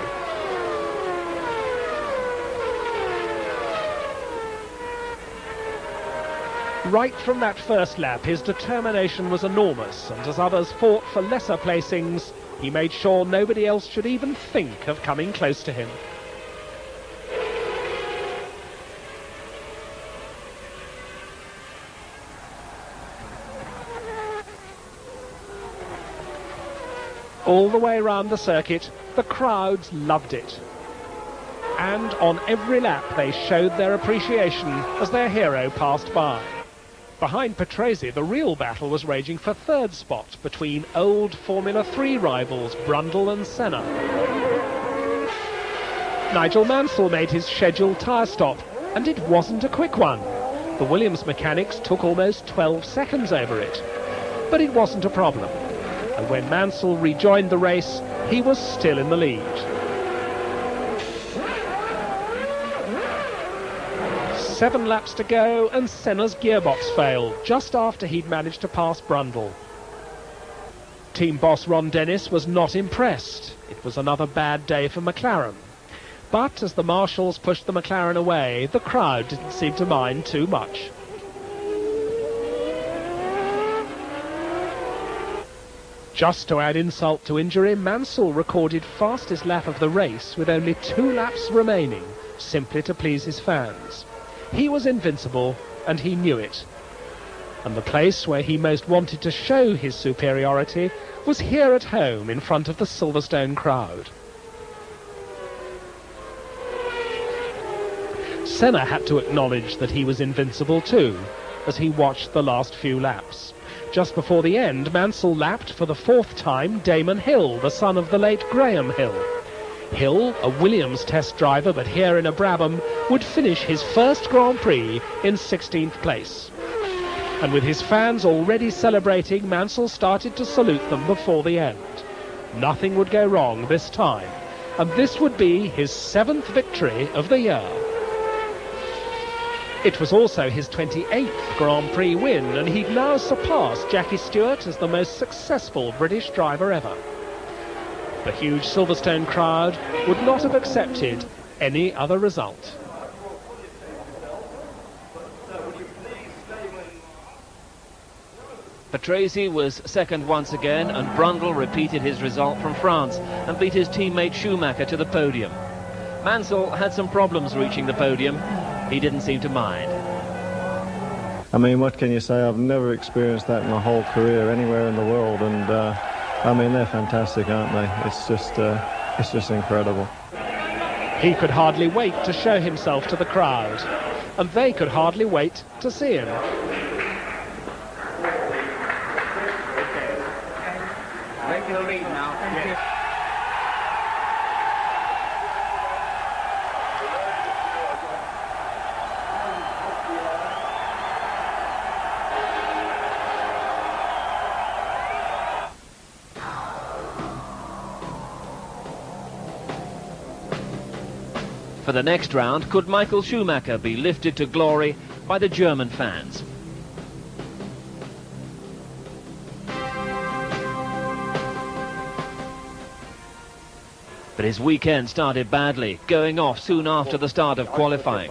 Right from that first lap, his determination was enormous, and as others fought for lesser placings, he made sure nobody else should even think of coming close to him. All the way around the circuit, the crowds loved it. And on every lap they showed their appreciation as their hero passed by. Behind Patrese, the real battle was raging for third spot between old Formula 3 rivals Brundle and Senna. Nigel Mansell made his scheduled tyre stop, and it wasn't a quick one. The Williams mechanics took almost 12 seconds over it. But it wasn't a problem. And when Mansell rejoined the race, he was still in the lead. Seven laps to go, and Senna's gearbox failed just after he'd managed to pass Brundle. Team boss Ron Dennis was not impressed. It was another bad day for McLaren. But as the marshals pushed the McLaren away, the crowd didn't seem to mind too much. Just to add insult to injury, Mansell recorded fastest lap of the race with only 2 laps remaining, simply to please his fans. He was invincible, and he knew it. And the place where he most wanted to show his superiority was here at home in front of the Silverstone crowd. Senna had to acknowledge that he was invincible too, as he watched the last few laps. Just before the end, Mansell lapped for the 4th time Damon Hill, the son of the late Graham Hill. Hill, a Williams test driver but here in a Brabham, would finish his first Grand Prix in 16th place. And with his fans already celebrating, Mansell started to salute them before the end. Nothing would go wrong this time, and this would be his 7th victory of the year. It was also his 28th Grand Prix win, and he'd now surpassed Jackie Stewart as the most successful British driver ever. The huge Silverstone crowd would not have accepted any other result. Patrese was second once again, and Brundle repeated his result from France and beat his teammate Schumacher to the podium. Mansell had some problems reaching the podium. He didn't seem to mind. I mean, what can you say? I've never experienced that in my whole career anywhere in the world, and I mean, they're fantastic, aren't they? It's just incredible. He could hardly wait to show himself to the crowd, and they could hardly wait to see him. Take the lead now. For the next round, could Michael Schumacher be lifted to glory by the German fans? But his weekend started badly, going off soon after the start of qualifying.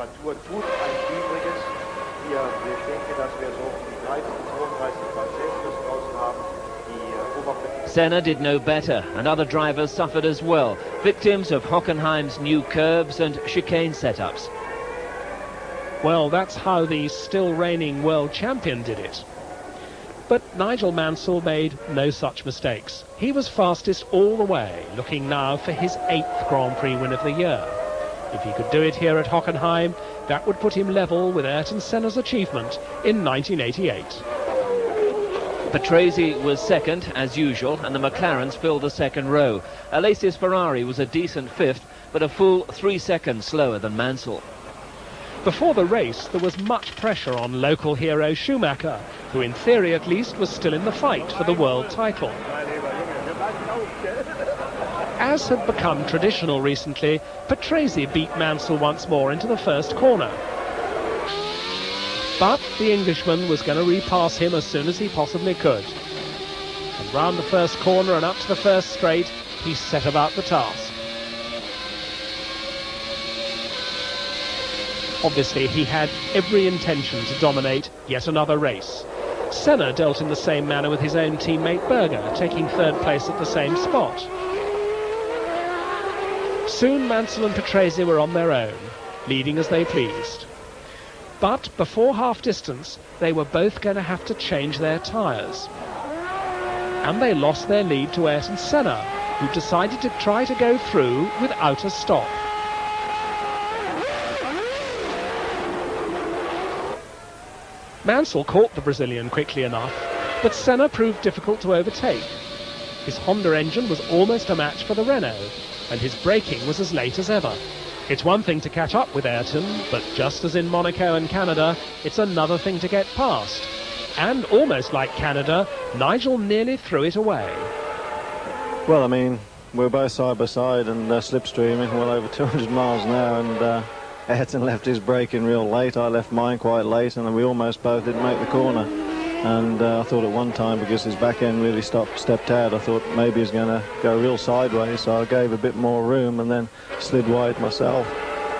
Senna did no better, and other drivers suffered as well, victims of Hockenheim's new curbs and chicane setups. Well, that's how the still reigning world champion did it. But Nigel Mansell made no such mistakes. He was fastest all the way, looking now for his 8th Grand Prix win of the year. If he could do it here at Hockenheim, that would put him level with Ayrton Senna's achievement in 1988. Patrese was second, as usual, and the McLarens filled the second row. Alesi's Ferrari was a decent 5th, but a full 3 seconds slower than Mansell. Before the race, there was much pressure on local hero Schumacher, who in theory at least was still in the fight for the world title. As had become traditional recently, Patrese beat Mansell once more into the first corner. But the Englishman was going to repass him as soon as he possibly could. And round the first corner and up to the first straight, he set about the task. Obviously, he had every intention to dominate yet another race. Senna dealt in the same manner with his own teammate Berger, taking 3rd place at the same spot. Soon Mansell and Patrese were on their own, leading as they pleased. But before half-distance, they were both going to have to change their tyres. And they lost their lead to Ayrton Senna, who decided to try to go through without a stop. Mansell caught the Brazilian quickly enough, but Senna proved difficult to overtake. His Honda engine was almost a match for the Renault, and his braking was as late as ever. It's one thing to catch up with Ayrton, but just as in Monaco and Canada, it's another thing to get past. And almost like Canada, Nigel nearly threw it away. Well, I mean, we're both side by side and slipstreaming well over 200 miles an hour, and Ayrton left his brake in real late. I left mine quite late, and we almost both didn't make the corner. And I thought at one time, because his back end really stepped out, I thought maybe he's going to go real sideways, so I gave a bit more room and then slid wide myself.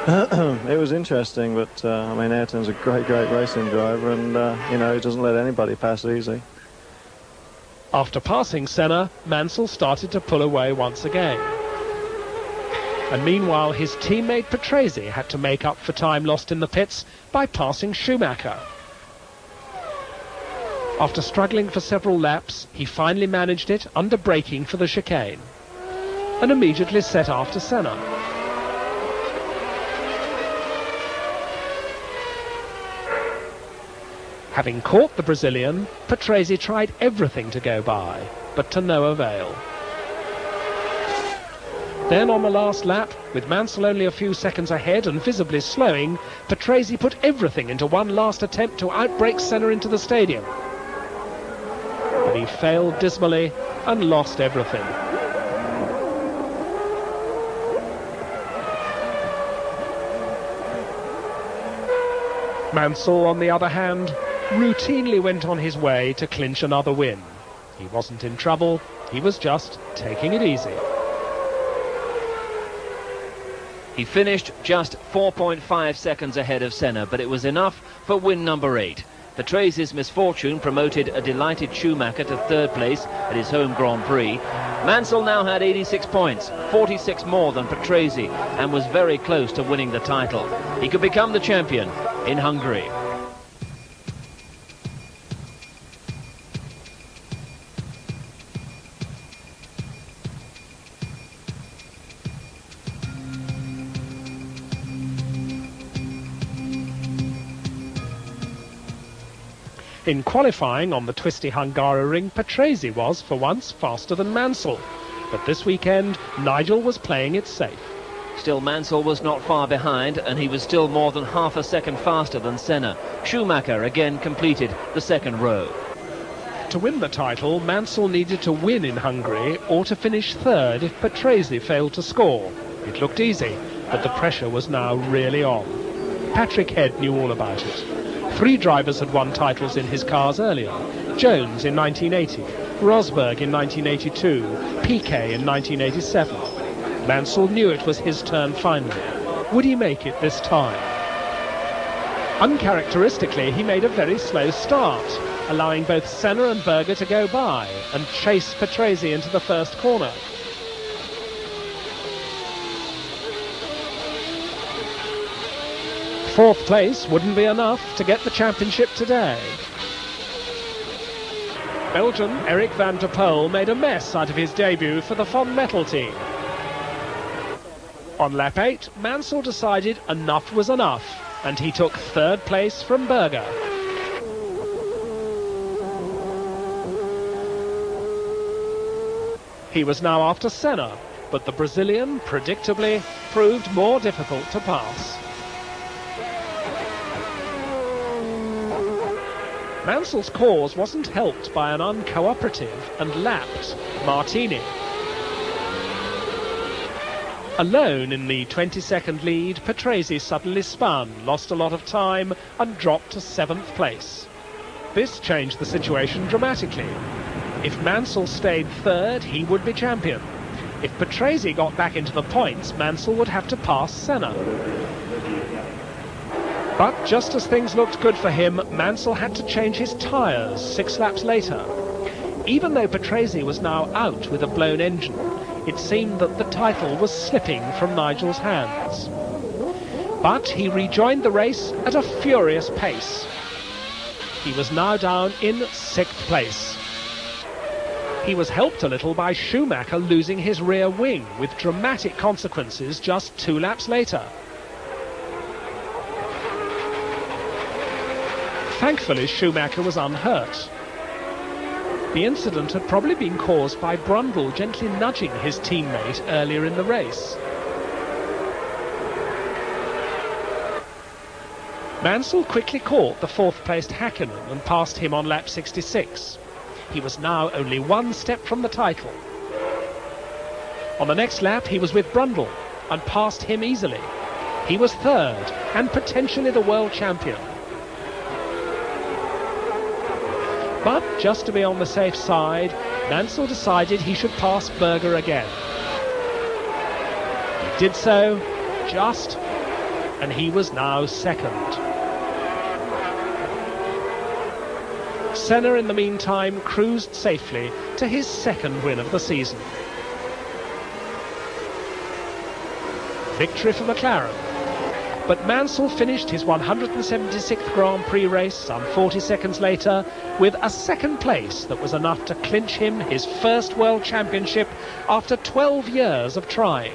It was interesting, but I mean, Ayrton's a great racing driver, and you know, he doesn't let anybody pass easy. After passing Senna, Mansell started to pull away once again. And meanwhile, his teammate Patrese had to make up for time lost in the pits by passing Schumacher. After struggling for several laps, he finally managed it under braking for the chicane, and immediately set after Senna. Having caught the Brazilian, Patrese tried everything to go by, but to no avail. Then on the last lap, with Mansell only a few seconds ahead and visibly slowing, Patrese put everything into one last attempt to outbrake Senna into the stadium. But he failed dismally and lost everything. Mansell, on the other hand, routinely went on his way to clinch another win. He wasn't in trouble, he was just taking it easy. He finished just 4.5 seconds ahead of Senna, but it was enough for win number 8. Patrese's misfortune promoted a delighted Schumacher to 3rd place at his home Grand Prix. Mansell now had 86 points, 46 more than Patrese, and was very close to winning the title. He could become the champion in Hungary. In qualifying on the twisty Hungaroring, Patrese was, for once, faster than Mansell. But this weekend, Nigel was playing it safe. Still, Mansell was not far behind, and he was still more than half a second faster than Senna. Schumacher again completed the 2nd row. To win the title, Mansell needed to win in Hungary or to finish 3rd if Patrese failed to score. It looked easy, but the pressure was now really on. Patrick Head knew all about it. 3 drivers had won titles in his cars earlier. Jones in 1980, Rosberg in 1982, Piquet in 1987. Mansell knew it was his turn finally. Would he make it this time? Uncharacteristically, he made a very slow start, allowing both Senna and Berger to go by and chase Patrese into the first corner. Fourth place wouldn't be enough to get the championship today. Belgian Eric van der Poel made a mess out of his debut for the Von Metal team. On lap 8, Mansell decided enough was enough, and he took third place from Berger. He was now after Senna, but the Brazilian, predictably, proved more difficult to pass. Mansell's cause wasn't helped by an uncooperative and lapped Martini. Alone in the 20-second lead, Patrese suddenly spun, lost a lot of time and dropped to 7th place. This changed the situation dramatically. If Mansell stayed third, he would be champion. If Patrese got back into the points, Mansell would have to pass Senna. But just as things looked good for him, Mansell had to change his tyres 6 laps later. Even though Patrese was now out with a blown engine, it seemed that the title was slipping from Nigel's hands. But he rejoined the race at a furious pace. He was now down in 6th place. He was helped a little by Schumacher losing his rear wing, with dramatic consequences just 2 laps later. Thankfully, Schumacher was unhurt. The incident had probably been caused by Brundle gently nudging his teammate earlier in the race. Mansell quickly caught the 4th-placed Häkkinen and passed him on lap 66. He was now only 1 step from the title. On the next lap, he was with Brundle and passed him easily. He was 3rd and potentially the world champion. But just to be on the safe side, Mansell decided he should pass Berger again. He did so, just, and he was now 2nd. Senna, in the meantime, cruised safely to his 2nd win of the season. Victory for McLaren. But Mansell finished his 176th Grand Prix race some 40 seconds later with a 2nd place that was enough to clinch him his first World Championship after 12 years of trying.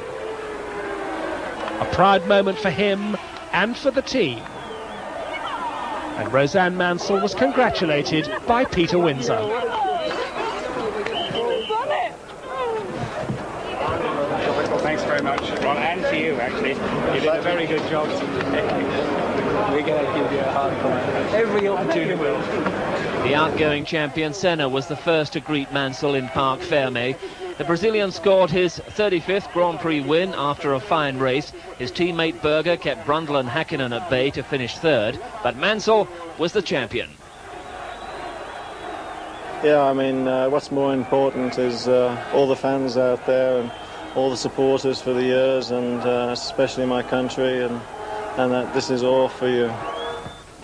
A proud moment for him and for the team. And Roseanne Mansell was congratulated by Peter Windsor. Thanks very much, Ron, and to you, actually. You did a very good job. We're going to give you a hard time. Every opportunity will. The outgoing champion Senna was the first to greet Mansell in Parc Fermé. The Brazilian scored his 35th Grand Prix win after a fine race. His teammate Berger kept Brundle and Häkkinen at bay to finish 3rd, but Mansell was the champion. Yeah, I mean, what's more important is all the fans out there and all the supporters for the years, and especially my country, and that this is all for you.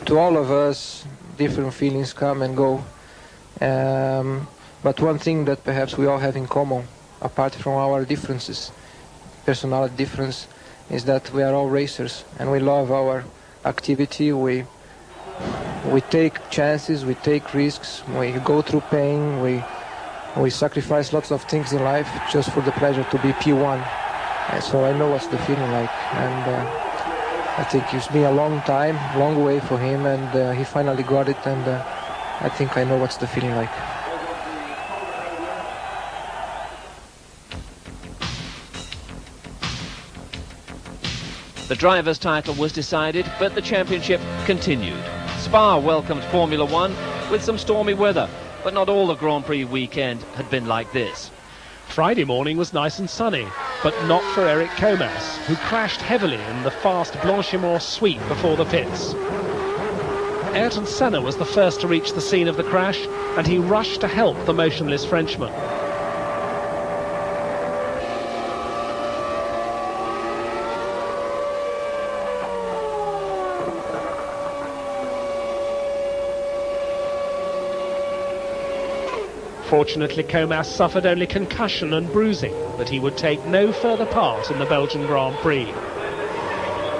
To all of us, different feelings come and go. But one thing that perhaps we all have in common, apart from our differences, personality difference, is that we are all racers and we love our activity. We take chances, we take risks, we go through pain, we sacrifice lots of things in life just for the pleasure to be P1. And so I know what's the feeling like, and I think it's been a long time, long way for him, and he finally got it, and I think I know what's the feeling like. The driver's title was decided, but the championship continued. Spa welcomed Formula One with some stormy weather, but not all the Grand Prix weekend had been like this. Friday morning was nice and sunny, but not for Eric Comas, who crashed heavily in the fast Blanchimont sweep before the pits. Ayrton Senna was the first to reach the scene of the crash, and he rushed to help the motionless Frenchman. Fortunately, Comas suffered only concussion and bruising, but he would take no further part in the Belgian Grand Prix.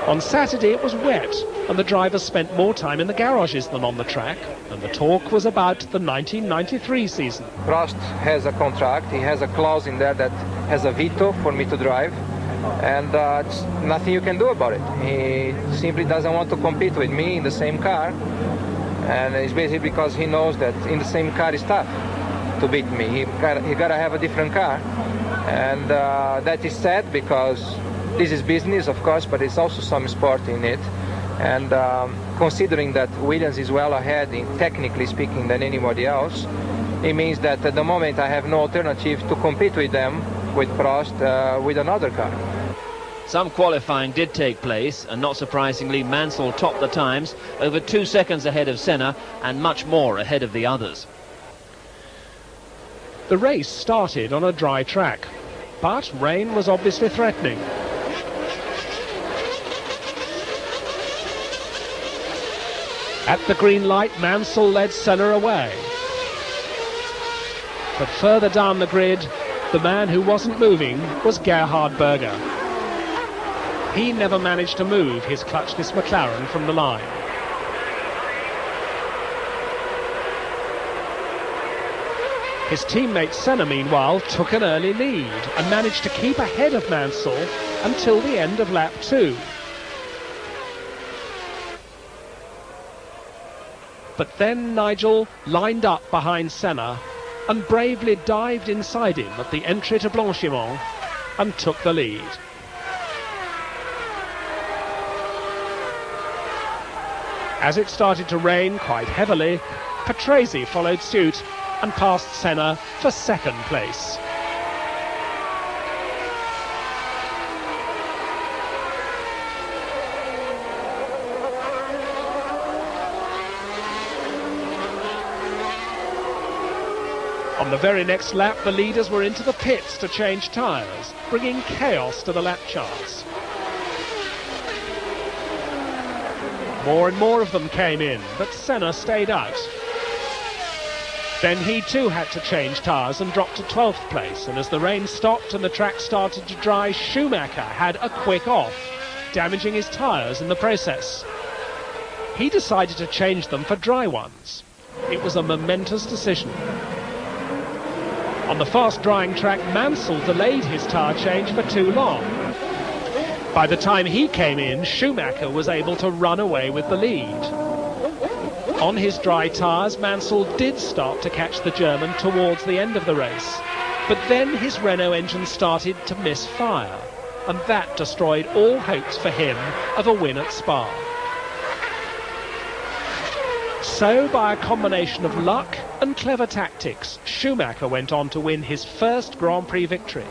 On Saturday it was wet, and the drivers spent more time in the garages than on the track, and the talk was about the 1993 season. Prost has a contract, he has a clause in there that has a veto for me to drive, and it's nothing you can do about it. He simply doesn't want to compete with me in the same car, and it's basically because he knows that in the same car is tough to beat me. He gotta have a different car, and that is sad because this is business, of course, but it's also some sport in it. And considering that Williams is well ahead, technically speaking, than anybody else, it means that at the moment I have no alternative to compete with them, with Prost, with another car. Some qualifying did take place, and not surprisingly, Mansell topped the times, over 2 seconds ahead of Senna and much more ahead of the others. The race started on a dry track, but rain was obviously threatening. At the green light, Mansell led Senna away. But further down the grid, the man who wasn't moving was Gerhard Berger. He never managed to move his clutchless McLaren from the line. His teammate Senna, meanwhile, took an early lead and managed to keep ahead of Mansell until the end of lap 2. But then Nigel lined up behind Senna and bravely dived inside him at the entry to Blanchimont and took the lead. As it started to rain quite heavily, Patrese followed suit and passed Senna for second place. On the very next lap, the leaders were into the pits to change tyres, bringing chaos to the lap charts. More and more of them came in, but Senna stayed out. Then he too had to change tyres and dropped to 12th place, and as the rain stopped and the track started to dry, Schumacher had a quick off, damaging his tyres in the process. He decided to change them for dry ones. It was a momentous decision. On the fast-drying track, Mansell delayed his tyre change for too long. By the time he came in, Schumacher was able to run away with the lead. On his dry tyres, Mansell did start to catch the German towards the end of the race, but then his Renault engine started to miss fire, and that destroyed all hopes for him of a win at Spa. So, by a combination of luck and clever tactics, Schumacher went on to win his first Grand Prix victory,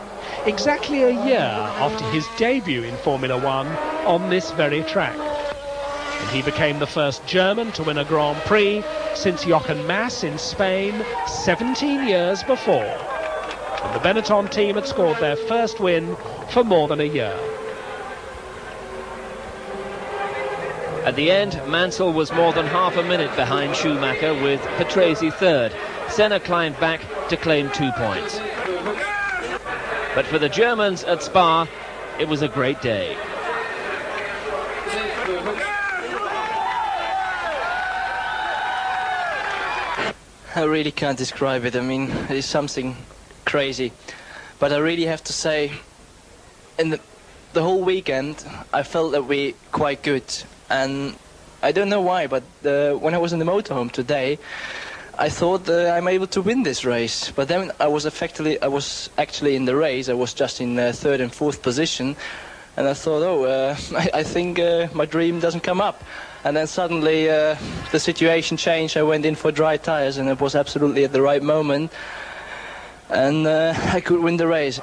exactly a year after his debut in Formula One on this very track. And he became the first German to win a Grand Prix since Jochen Mass in Spain 17 years before. And the Benetton team had scored their first win for more than a year. At the end, Mansell was more than half a minute behind Schumacher, with Patrese third. Senna climbed back to claim 2 points. But for the Germans at Spa, it was a great day. I really can't describe it. I mean, it's something crazy. But I really have to say, in the whole weekend, I felt that we quite good. And I don't know why, but when I was in the motorhome today, I thought I'm able to win this race. But then I was actually in the race. I was just in third and fourth position, and I thought, I think my dream doesn't come up. And then suddenly the situation changed. I went in for dry tires, and it was absolutely at the right moment, and I could win the race.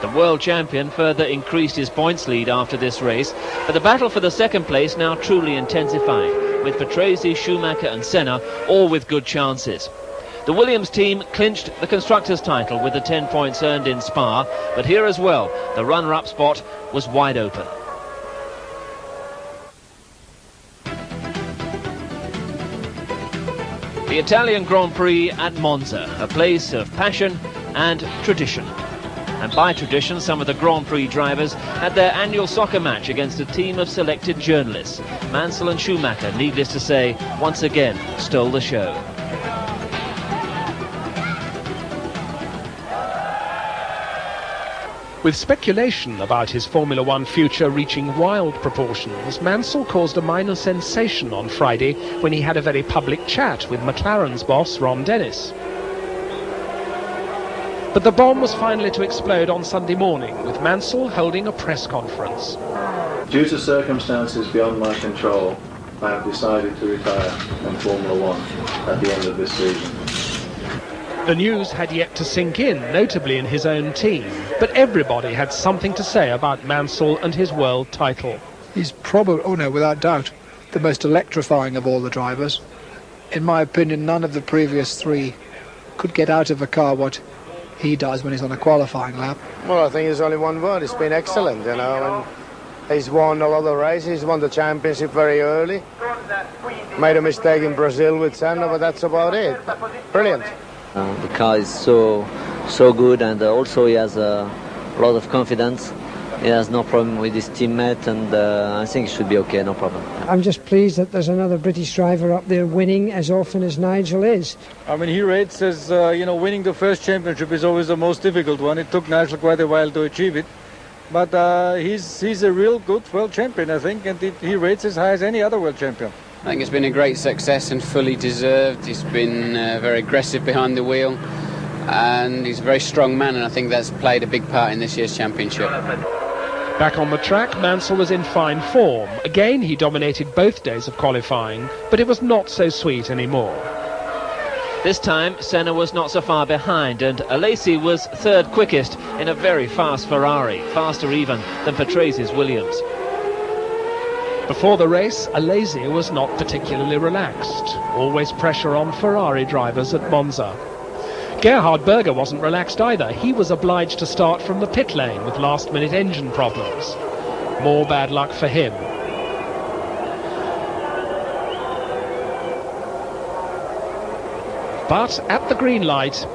The world champion further increased his points lead after this race, but the battle for the second place now truly intensified, with Patrese, Schumacher and Senna all with good chances. The Williams team clinched the Constructors' title with the 10 points earned in Spa, but here as well, the runner-up spot was wide open. The Italian Grand Prix at Monza, a place of passion and tradition. And by tradition, some of the Grand Prix drivers had their annual soccer match against a team of selected journalists. Mansell and Schumacher, needless to say, once again stole the show. With speculation about his Formula One future reaching wild proportions, Mansell caused a minor sensation on Friday when he had a very public chat with McLaren's boss, Ron Dennis. But the bomb was finally to explode on Sunday morning, with Mansell holding a press conference. Due to circumstances beyond my control, I have decided to retire from Formula One at the end of this season. The news had yet to sink in, notably in his own team, but everybody had something to say about Mansell and his world title. He's probably, without doubt, the most electrifying of all the drivers. In my opinion, none of the previous three could get out of a car what he does when he's on a qualifying lap. Well, I think there's only one word. It's been excellent, and he's won a lot of races. He's won the championship very early. Made a mistake in Brazil with Senna, but that's about it. Brilliant. The car is so good, and also he has a lot of confidence. He has no problem with his teammate, and I think it should be okay, no problem. I'm just pleased that there's another British driver up there winning as often as Nigel is. I mean, he rates as, winning the first championship is always the most difficult one. It took Nigel quite a while to achieve it. But he's a real good world champion, I think, and he rates as high as any other world champion. I think it's been a great success and fully deserved. He's been very aggressive behind the wheel, and he's a very strong man, and I think that's played a big part in this year's championship. Back on the track, Mansell was in fine form. Again, he dominated both days of qualifying, but it was not so sweet anymore. This time, Senna was not so far behind, and Alesi was third quickest in a very fast Ferrari, faster even than Patrese Williams. Before the race, Alesi was not particularly relaxed. Always pressure on Ferrari drivers at Monza. Gerhard Berger wasn't relaxed either. He was obliged to start from the pit lane with last-minute engine problems. More bad luck for him. But at the green light,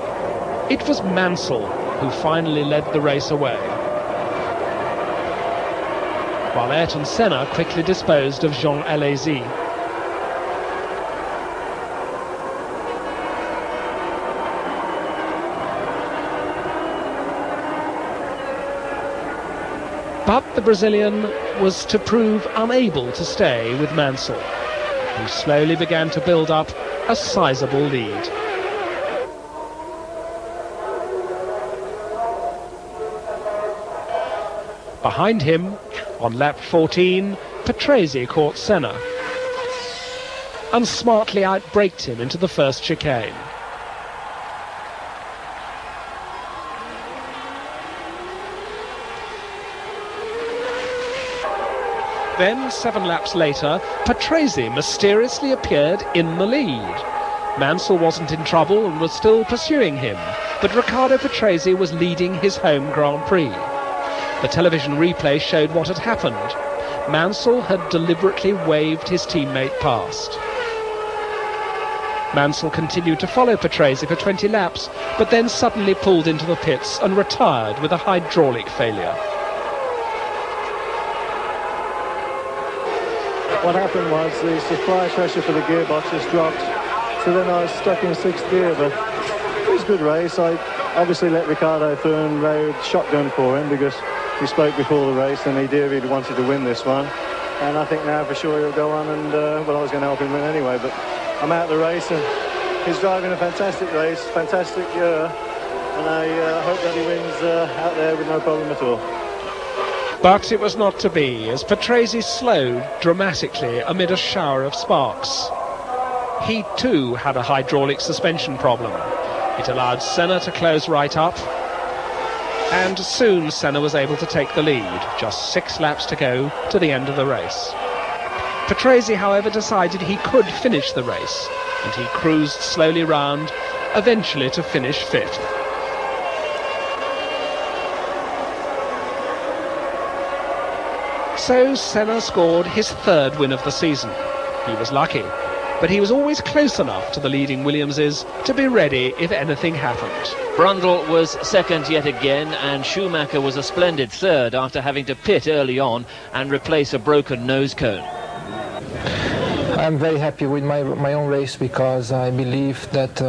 it was Mansell who finally led the race away, while Ayrton Senna quickly disposed of Jean Alesi. But the Brazilian was to prove unable to stay with Mansell, who slowly began to build up a sizable lead. Behind him, on lap 14, Patrese caught Senna and smartly outbraked him into the first chicane. Then, 7 laps later, Patrese mysteriously appeared in the lead. Mansell wasn't in trouble and was still pursuing him, but Riccardo Patrese was leading his home Grand Prix. The television replay showed what had happened. Mansell had deliberately waved his teammate past. Mansell continued to follow Patrese for 20 laps, but then suddenly pulled into the pits and retired with a hydraulic failure. What happened was the supply pressure for the gearbox just dropped, so then I was stuck in 6th gear, but it was a good race. I obviously let Riccardo through and rode shotgun for him because we spoke before the race and he really wanted to win this one. And I think now for sure he'll go on and, well, I was going to help him win anyway, but I'm out of the race and he's driving a fantastic race, fantastic year, and I hope that he wins out there with no problem at all. But it was not to be, as Patrese slowed dramatically amid a shower of sparks. He too had a hydraulic suspension problem. It allowed Senna to close right up, and soon Senna was able to take the lead, just 6 laps to go to the end of the race. Patrese, however, decided he could finish the race, and he cruised slowly round, eventually to finish 5th. So Senna scored his 3rd win of the season. He was lucky. but he was always close enough to the leading Williamses to be ready if anything happened. Brundle was second yet again, and Schumacher was a splendid third after having to pit early on and replace a broken nose cone. I'm very happy with my own race because I believe that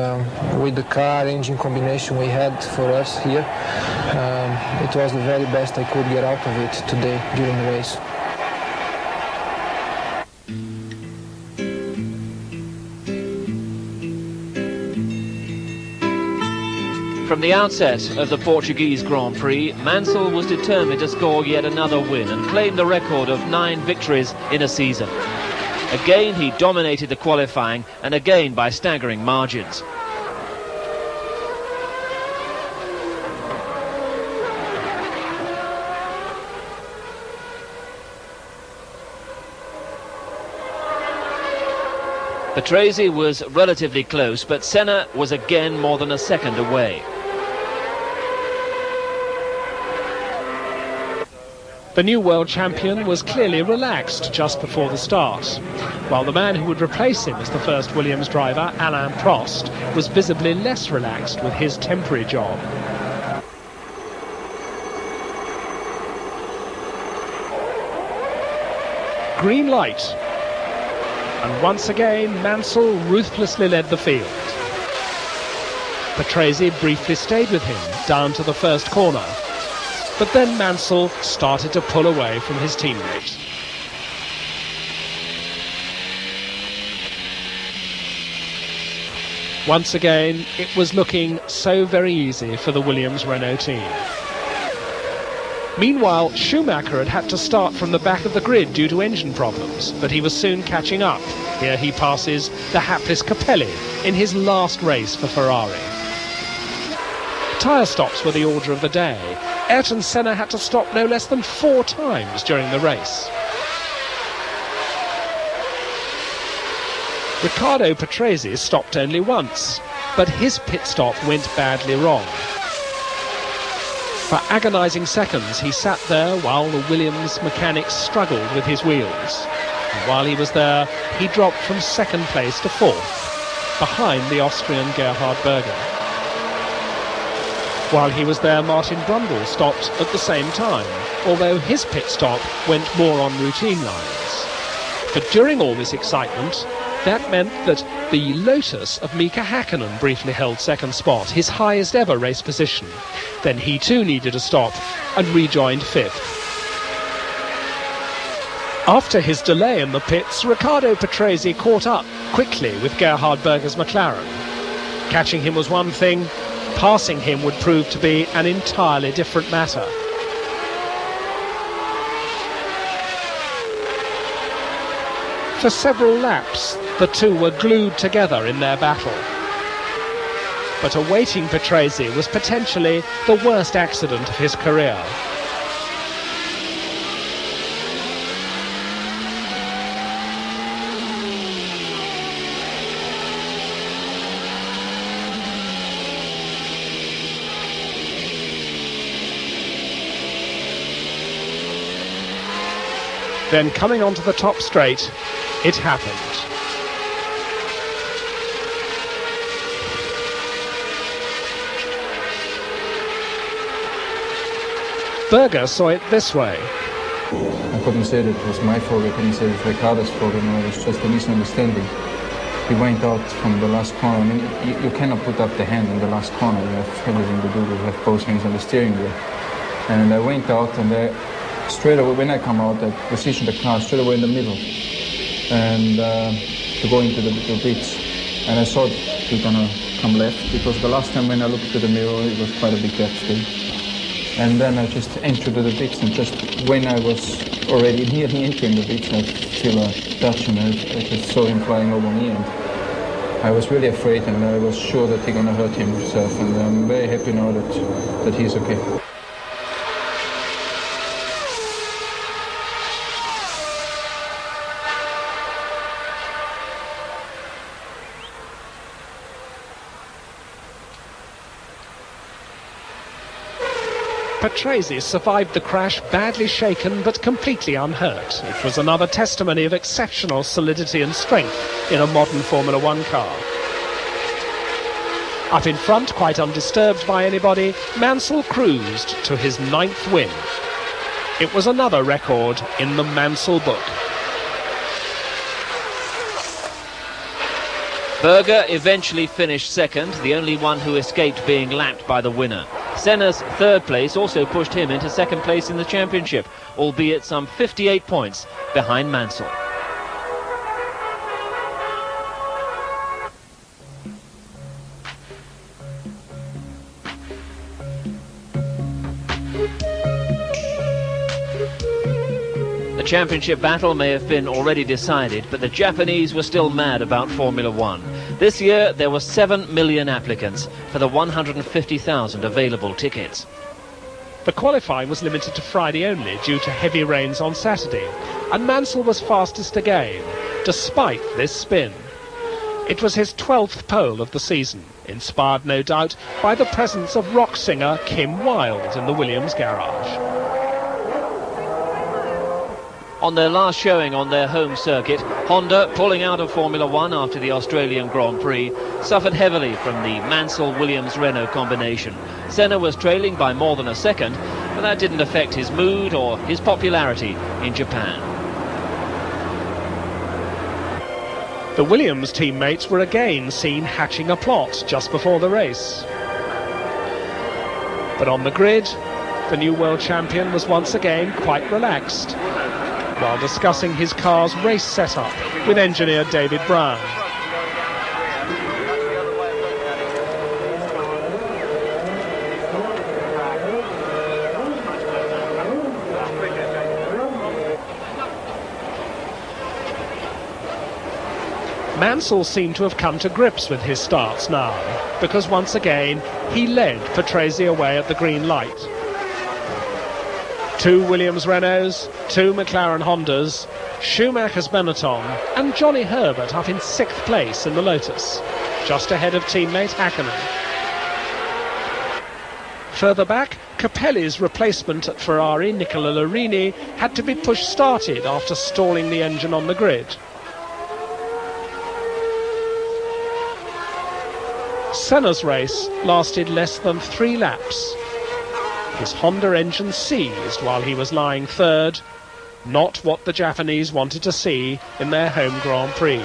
with the car engine combination we had for us here, it was the very best I could get out of it today during the race. From the outset of the Portuguese Grand Prix, Mansell was determined to score yet another win and claim the record of 9 victories in a season. Again, he dominated the qualifying, and again by staggering margins. Patrese was relatively close, but Senna was again more than a second away. The new world champion was clearly relaxed just before the start, while the man who would replace him as the first Williams driver, Alain Prost, was visibly less relaxed with his temporary job. Green light. And once again, Mansell ruthlessly led the field. Patrese briefly stayed with him down to the first corner. But then Mansell started to pull away from his teammate. Once again, it was looking so very easy for the Williams-Renault team. Meanwhile, Schumacher had to start from the back of the grid due to engine problems, but he was soon catching up. Here he passes the hapless Capelli in his last race for Ferrari. Tyre stops were the order of the day. Ayrton Senna had to stop no less than 4 times during the race. Riccardo Patrese stopped only once, but his pit stop went badly wrong. For agonising seconds he sat there while the Williams mechanics struggled with his wheels. And while he was there, he dropped from 2nd place to 4th, behind the Austrian Gerhard Berger. While he was there, Martin Brundle stopped at the same time, although his pit stop went more on routine lines. But during all this excitement, that meant that the Lotus of Mika Hakkinen briefly held 2nd spot, his highest ever race position. Then he too needed a stop and rejoined 5th. After his delay in the pits, Riccardo Patrese caught up quickly with Gerhard Berger's McLaren. Catching him was one thing, passing him would prove to be an entirely different matter. For several laps, the two were glued together in their battle. But awaiting Patrese was potentially the worst accident of his career. Then coming onto the top straight, it happened. Berger saw it this way. I couldn't say that it was my fault, I couldn't say it was Riccardo's fault, it was just a misunderstanding. He went out from the last corner. I mean, you cannot put up the hand in the last corner, you have everything to do, you have both hands on the steering wheel. And I went out and straight away, when I come out, I positioned the car straight away in the middle and to go into the pits. And I thought he was gonna come left because the last time when I looked at the mirror, it was quite a big gap still. And then I just entered the pits, and just when I was already nearly entering the pits, I feel a touch and I just saw him flying over me. And I was really afraid, and I was sure that he's gonna hurt himself. And I'm very happy now that he's okay. Patrese survived the crash badly shaken but completely unhurt. It was another testimony of exceptional solidity and strength in a modern Formula One car. Up in front, quite undisturbed by anybody, Mansell cruised to his 9th win. It was another record in the Mansell book. Berger eventually finished second, the only one who escaped being lapped by the winner. Senna's 3rd place also pushed him into 2nd place in the championship, albeit some 58 points behind Mansell. The championship battle may have been already decided, but the Japanese were still mad about Formula One. This year there were 7 million applicants for the 150,000 available tickets. The qualifying was limited to Friday only due to heavy rains on Saturday, and Mansell was fastest again, despite this spin. It was his 12th pole of the season, inspired no doubt by the presence of rock singer Kim Wilde in the Williams garage. On their last showing on their home circuit, Honda, pulling out of Formula One after the Australian Grand Prix, suffered heavily from the Mansell-Williams-Renault combination. Senna was trailing by more than a second, but that didn't affect his mood or his popularity in Japan. The Williams teammates were again seen hatching a plot just before the race. But on the grid, the new world champion was once again quite relaxed while discussing his car's race setup with engineer David Brown. Mansell seemed to have come to grips with his starts now, because once again he led Patrese away at the green light. 2 Williams Renaults, 2 McLaren Hondas, Schumacher's Benetton and Johnny Herbert up in 6th place in the Lotus, just ahead of teammate Häkkinen. Further back, Capelli's replacement at Ferrari, Nicola Larini, had to be push-started after stalling the engine on the grid. Senna's race lasted less than 3 laps. His Honda engine seized while he was lying 3rd, not what the Japanese wanted to see in their home Grand Prix.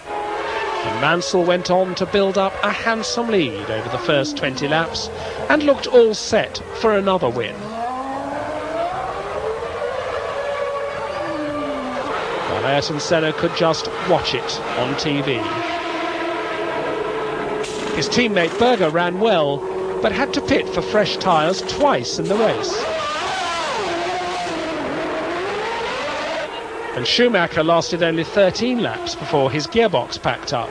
And Mansell went on to build up a handsome lead over the first 20 laps and looked all set for another win. While Ayrton Senna could just watch it on TV. His teammate Berger ran well, but had to pit for fresh tyres twice in the race. And Schumacher lasted only 13 laps before his gearbox packed up.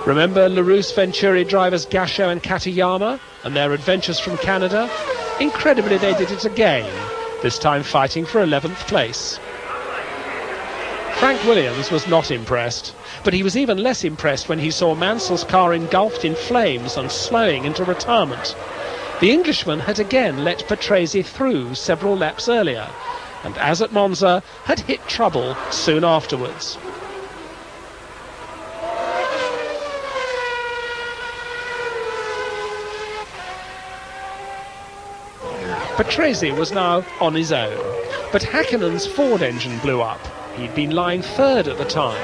Remember LaRousse Venturi drivers Gasho and Katayama and their adventures from Canada? Incredibly, they did it again, this time fighting for 11th place. Frank Williams was not impressed, but he was even less impressed when he saw Mansell's car engulfed in flames and slowing into retirement. The Englishman had again let Patrese through several laps earlier, and as at Monza, had hit trouble soon afterwards. Patrese was now on his own, but Häkkinen's Ford engine blew up. He'd been lying 3rd at the time,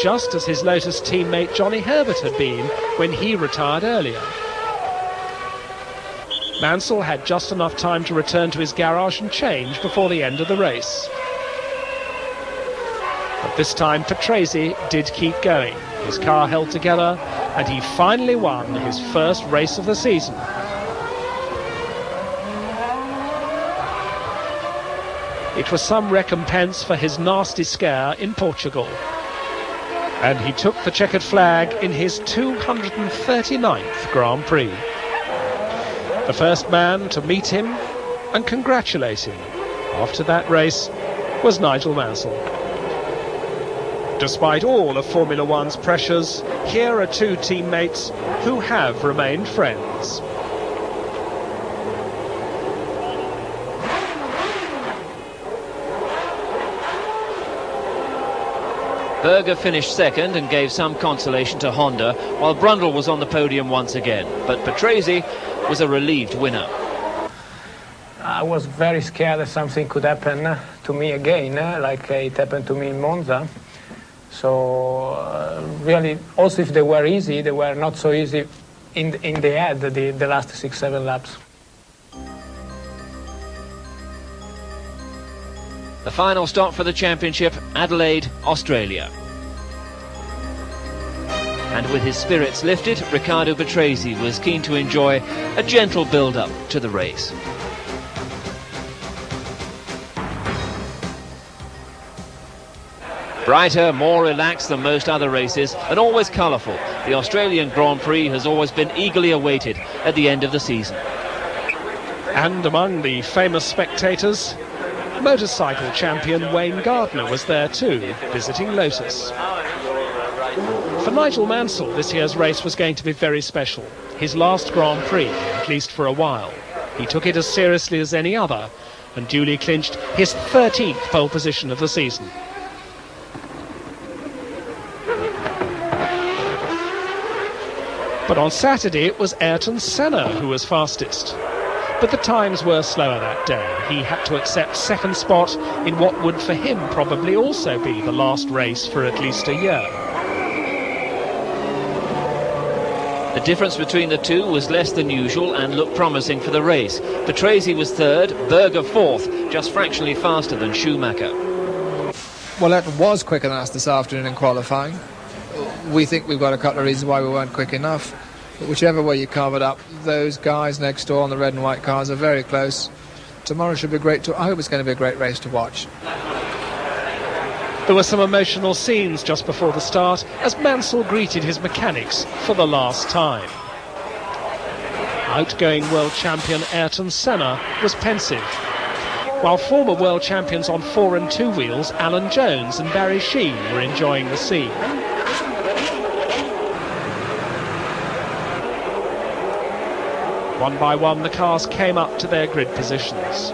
just as his Lotus teammate Johnny Herbert had been when he retired earlier. Mansell had just enough time to return to his garage and change before the end of the race. But this time Patrese did keep going. His car held together and he finally won his first race of the season. It was some recompense for his nasty scare in Portugal. And he took the checkered flag in his 239th Grand Prix. The first man to meet him and congratulate him after that race was Nigel Mansell. Despite all of Formula One's pressures, here are two teammates who have remained friends. Berger finished second and gave some consolation to Honda, while Brundle was on the podium once again. But Patrese was a relieved winner. I was very scared that something could happen to me again, like it happened to me in Monza. So really, also if they were easy, they were not so easy in the end, the last 6-7 laps. The final stop for the championship, Adelaide, Australia. And with his spirits lifted, Riccardo Patrese was keen to enjoy a gentle build-up to the race. Brighter, more relaxed than most other races, and always colourful, the Australian Grand Prix has always been eagerly awaited at the end of the season. And among the famous spectators, motorcycle champion Wayne Gardner was there too, visiting Lotus. For Nigel Mansell, this year's race was going to be very special. His last Grand Prix, at least for a while. He took it as seriously as any other and duly clinched his 13th pole position of the season. But on Saturday it was Ayrton Senna who was fastest. But the times were slower that day. He had to accept second spot in what would for him probably also be the last race for at least a year. The difference between the two was less than usual and looked promising for the race. Patrese was third, Berger fourth, just fractionally faster than Schumacher. Well, Ayrton was quicker than us this afternoon in qualifying. We think we've got a couple of reasons why we weren't quick enough. But whichever way you carve it up, those guys next door on the red and white cars are very close. Tomorrow should be great. I hope it's going to be a great race to watch. There were some emotional scenes just before the start as Mansell greeted his mechanics for the last time. Outgoing world champion Ayrton Senna was pensive, while former world champions on 4 and 2 wheels Alan Jones and Barry Sheene were enjoying the scene. One by one, the cars came up to their grid positions.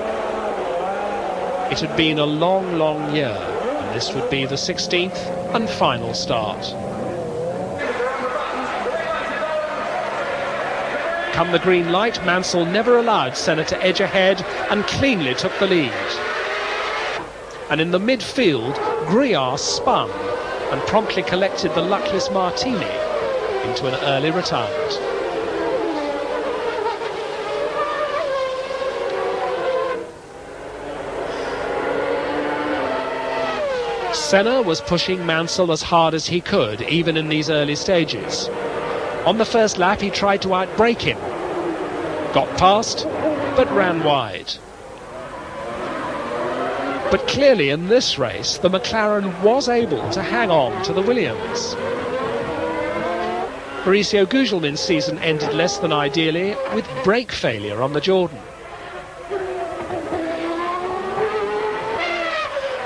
It had been a long, long year, and this would be the 16th and final start. Come the green light, Mansell never allowed Senna to edge ahead and cleanly took the lead. And in the midfield, Griard spun and promptly collected the luckless Martini into an early retirement. Senna was pushing Mansell as hard as he could, even in these early stages. On the first lap, he tried to outbrake him. Got past, but ran wide. But clearly in this race, the McLaren was able to hang on to the Williams. Mauricio Gugelmin's season ended less than ideally, with brake failure on the Jordan.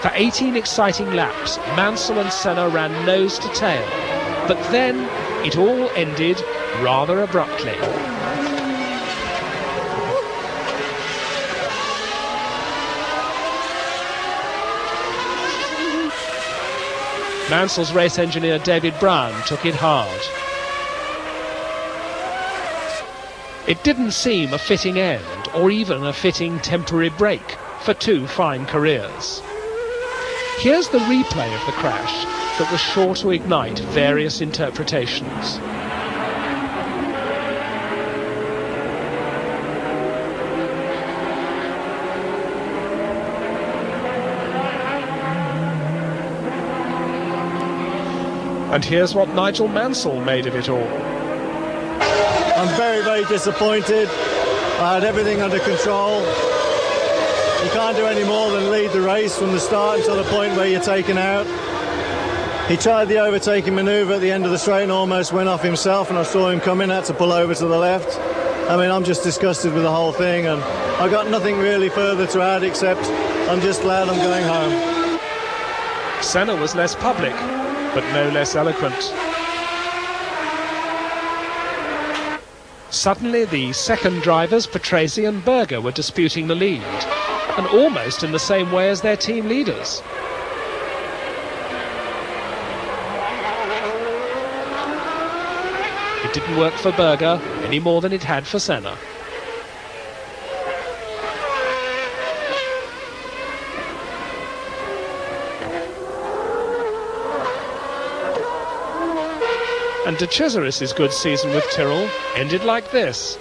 For 18 exciting laps, Mansell and Senna ran nose to tail, but then it all ended rather abruptly. Mansell's race engineer David Brown took it hard. It didn't seem a fitting end, or even a fitting temporary break for two fine careers. Here's the replay of the crash that was sure to ignite various interpretations. And here's what Nigel Mansell made of it all. I'm very, very disappointed. I had everything under control. You can't do any more than lead the race from the start until the point where you're taken out. He tried the overtaking manoeuvre at the end of the straight and almost went off himself, and I saw him coming, had to pull over to the left. I mean, I'm just disgusted with the whole thing, and I've got nothing really further to add except I'm just glad I'm going home. Senna was less public, but no less eloquent. Suddenly, the second drivers, Patrese and Berger, were disputing the lead, and almost in the same way as their team leaders. It didn't work for Berger any more than it had for Senna. And De Cesaris's good season with Tyrrell ended like this,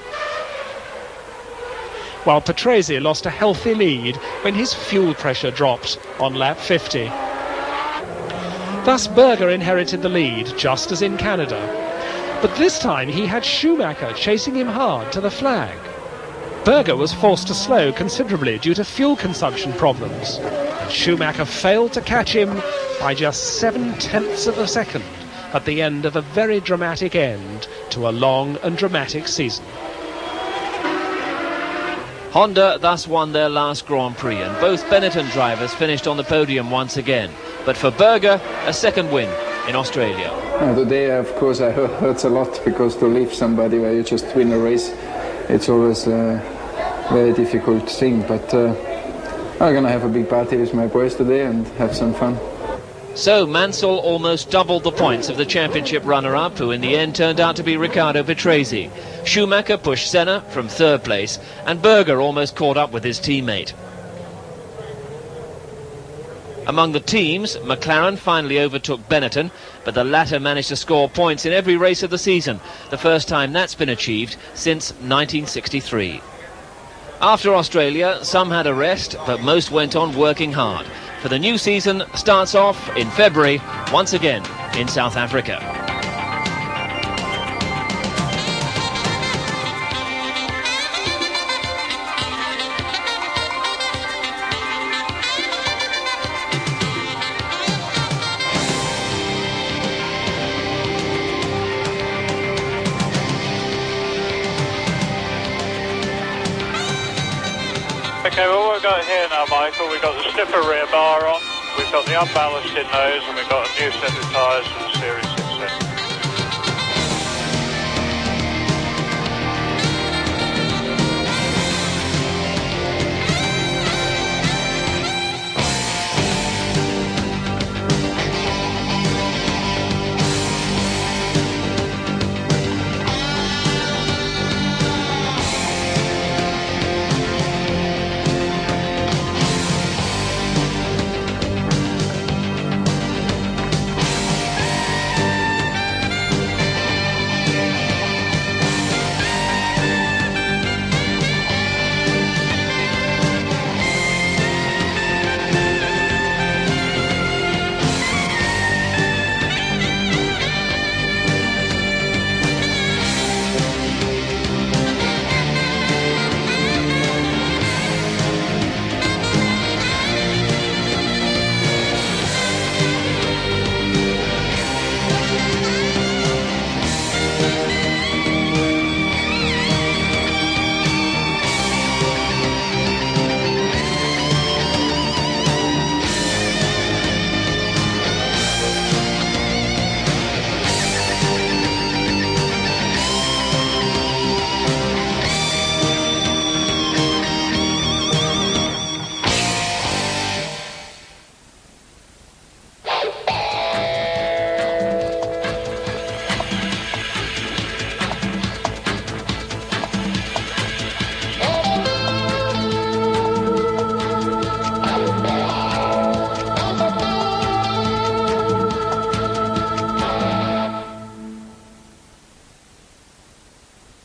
while Patrese lost a healthy lead when his fuel pressure dropped on lap 50. Thus Berger inherited the lead, just as in Canada. But this time he had Schumacher chasing him hard to the flag. Berger was forced to slow considerably due to fuel consumption problems, and Schumacher failed to catch him by just 0.7 of a second at the end of a very dramatic end to a long and dramatic season. Honda thus won their last Grand Prix, and both Benetton drivers finished on the podium once again. But for Berger, a second win in Australia. Today, of course, it hurts a lot, because to leave somebody where you just win a race, it's always a very difficult thing. But I'm going to have a big party with my boys today and have some fun. So Mansell almost doubled the points of the championship runner-up, who in the end turned out to be Riccardo Patrese. Schumacher pushed Senna from third place, and Berger almost caught up with his teammate. Among the teams, McLaren finally overtook Benetton, but the latter managed to score points in every race of the season, the first time that's been achieved since 1963. After Australia, some had a rest, but most went on working hard. For the new season starts off in February, once again in South Africa. Okay, well, what we've got here now, Michael, we've got the stiffer rear bar on, we've got the unballasted nose, and we've got a new set of tyres for the Series 6.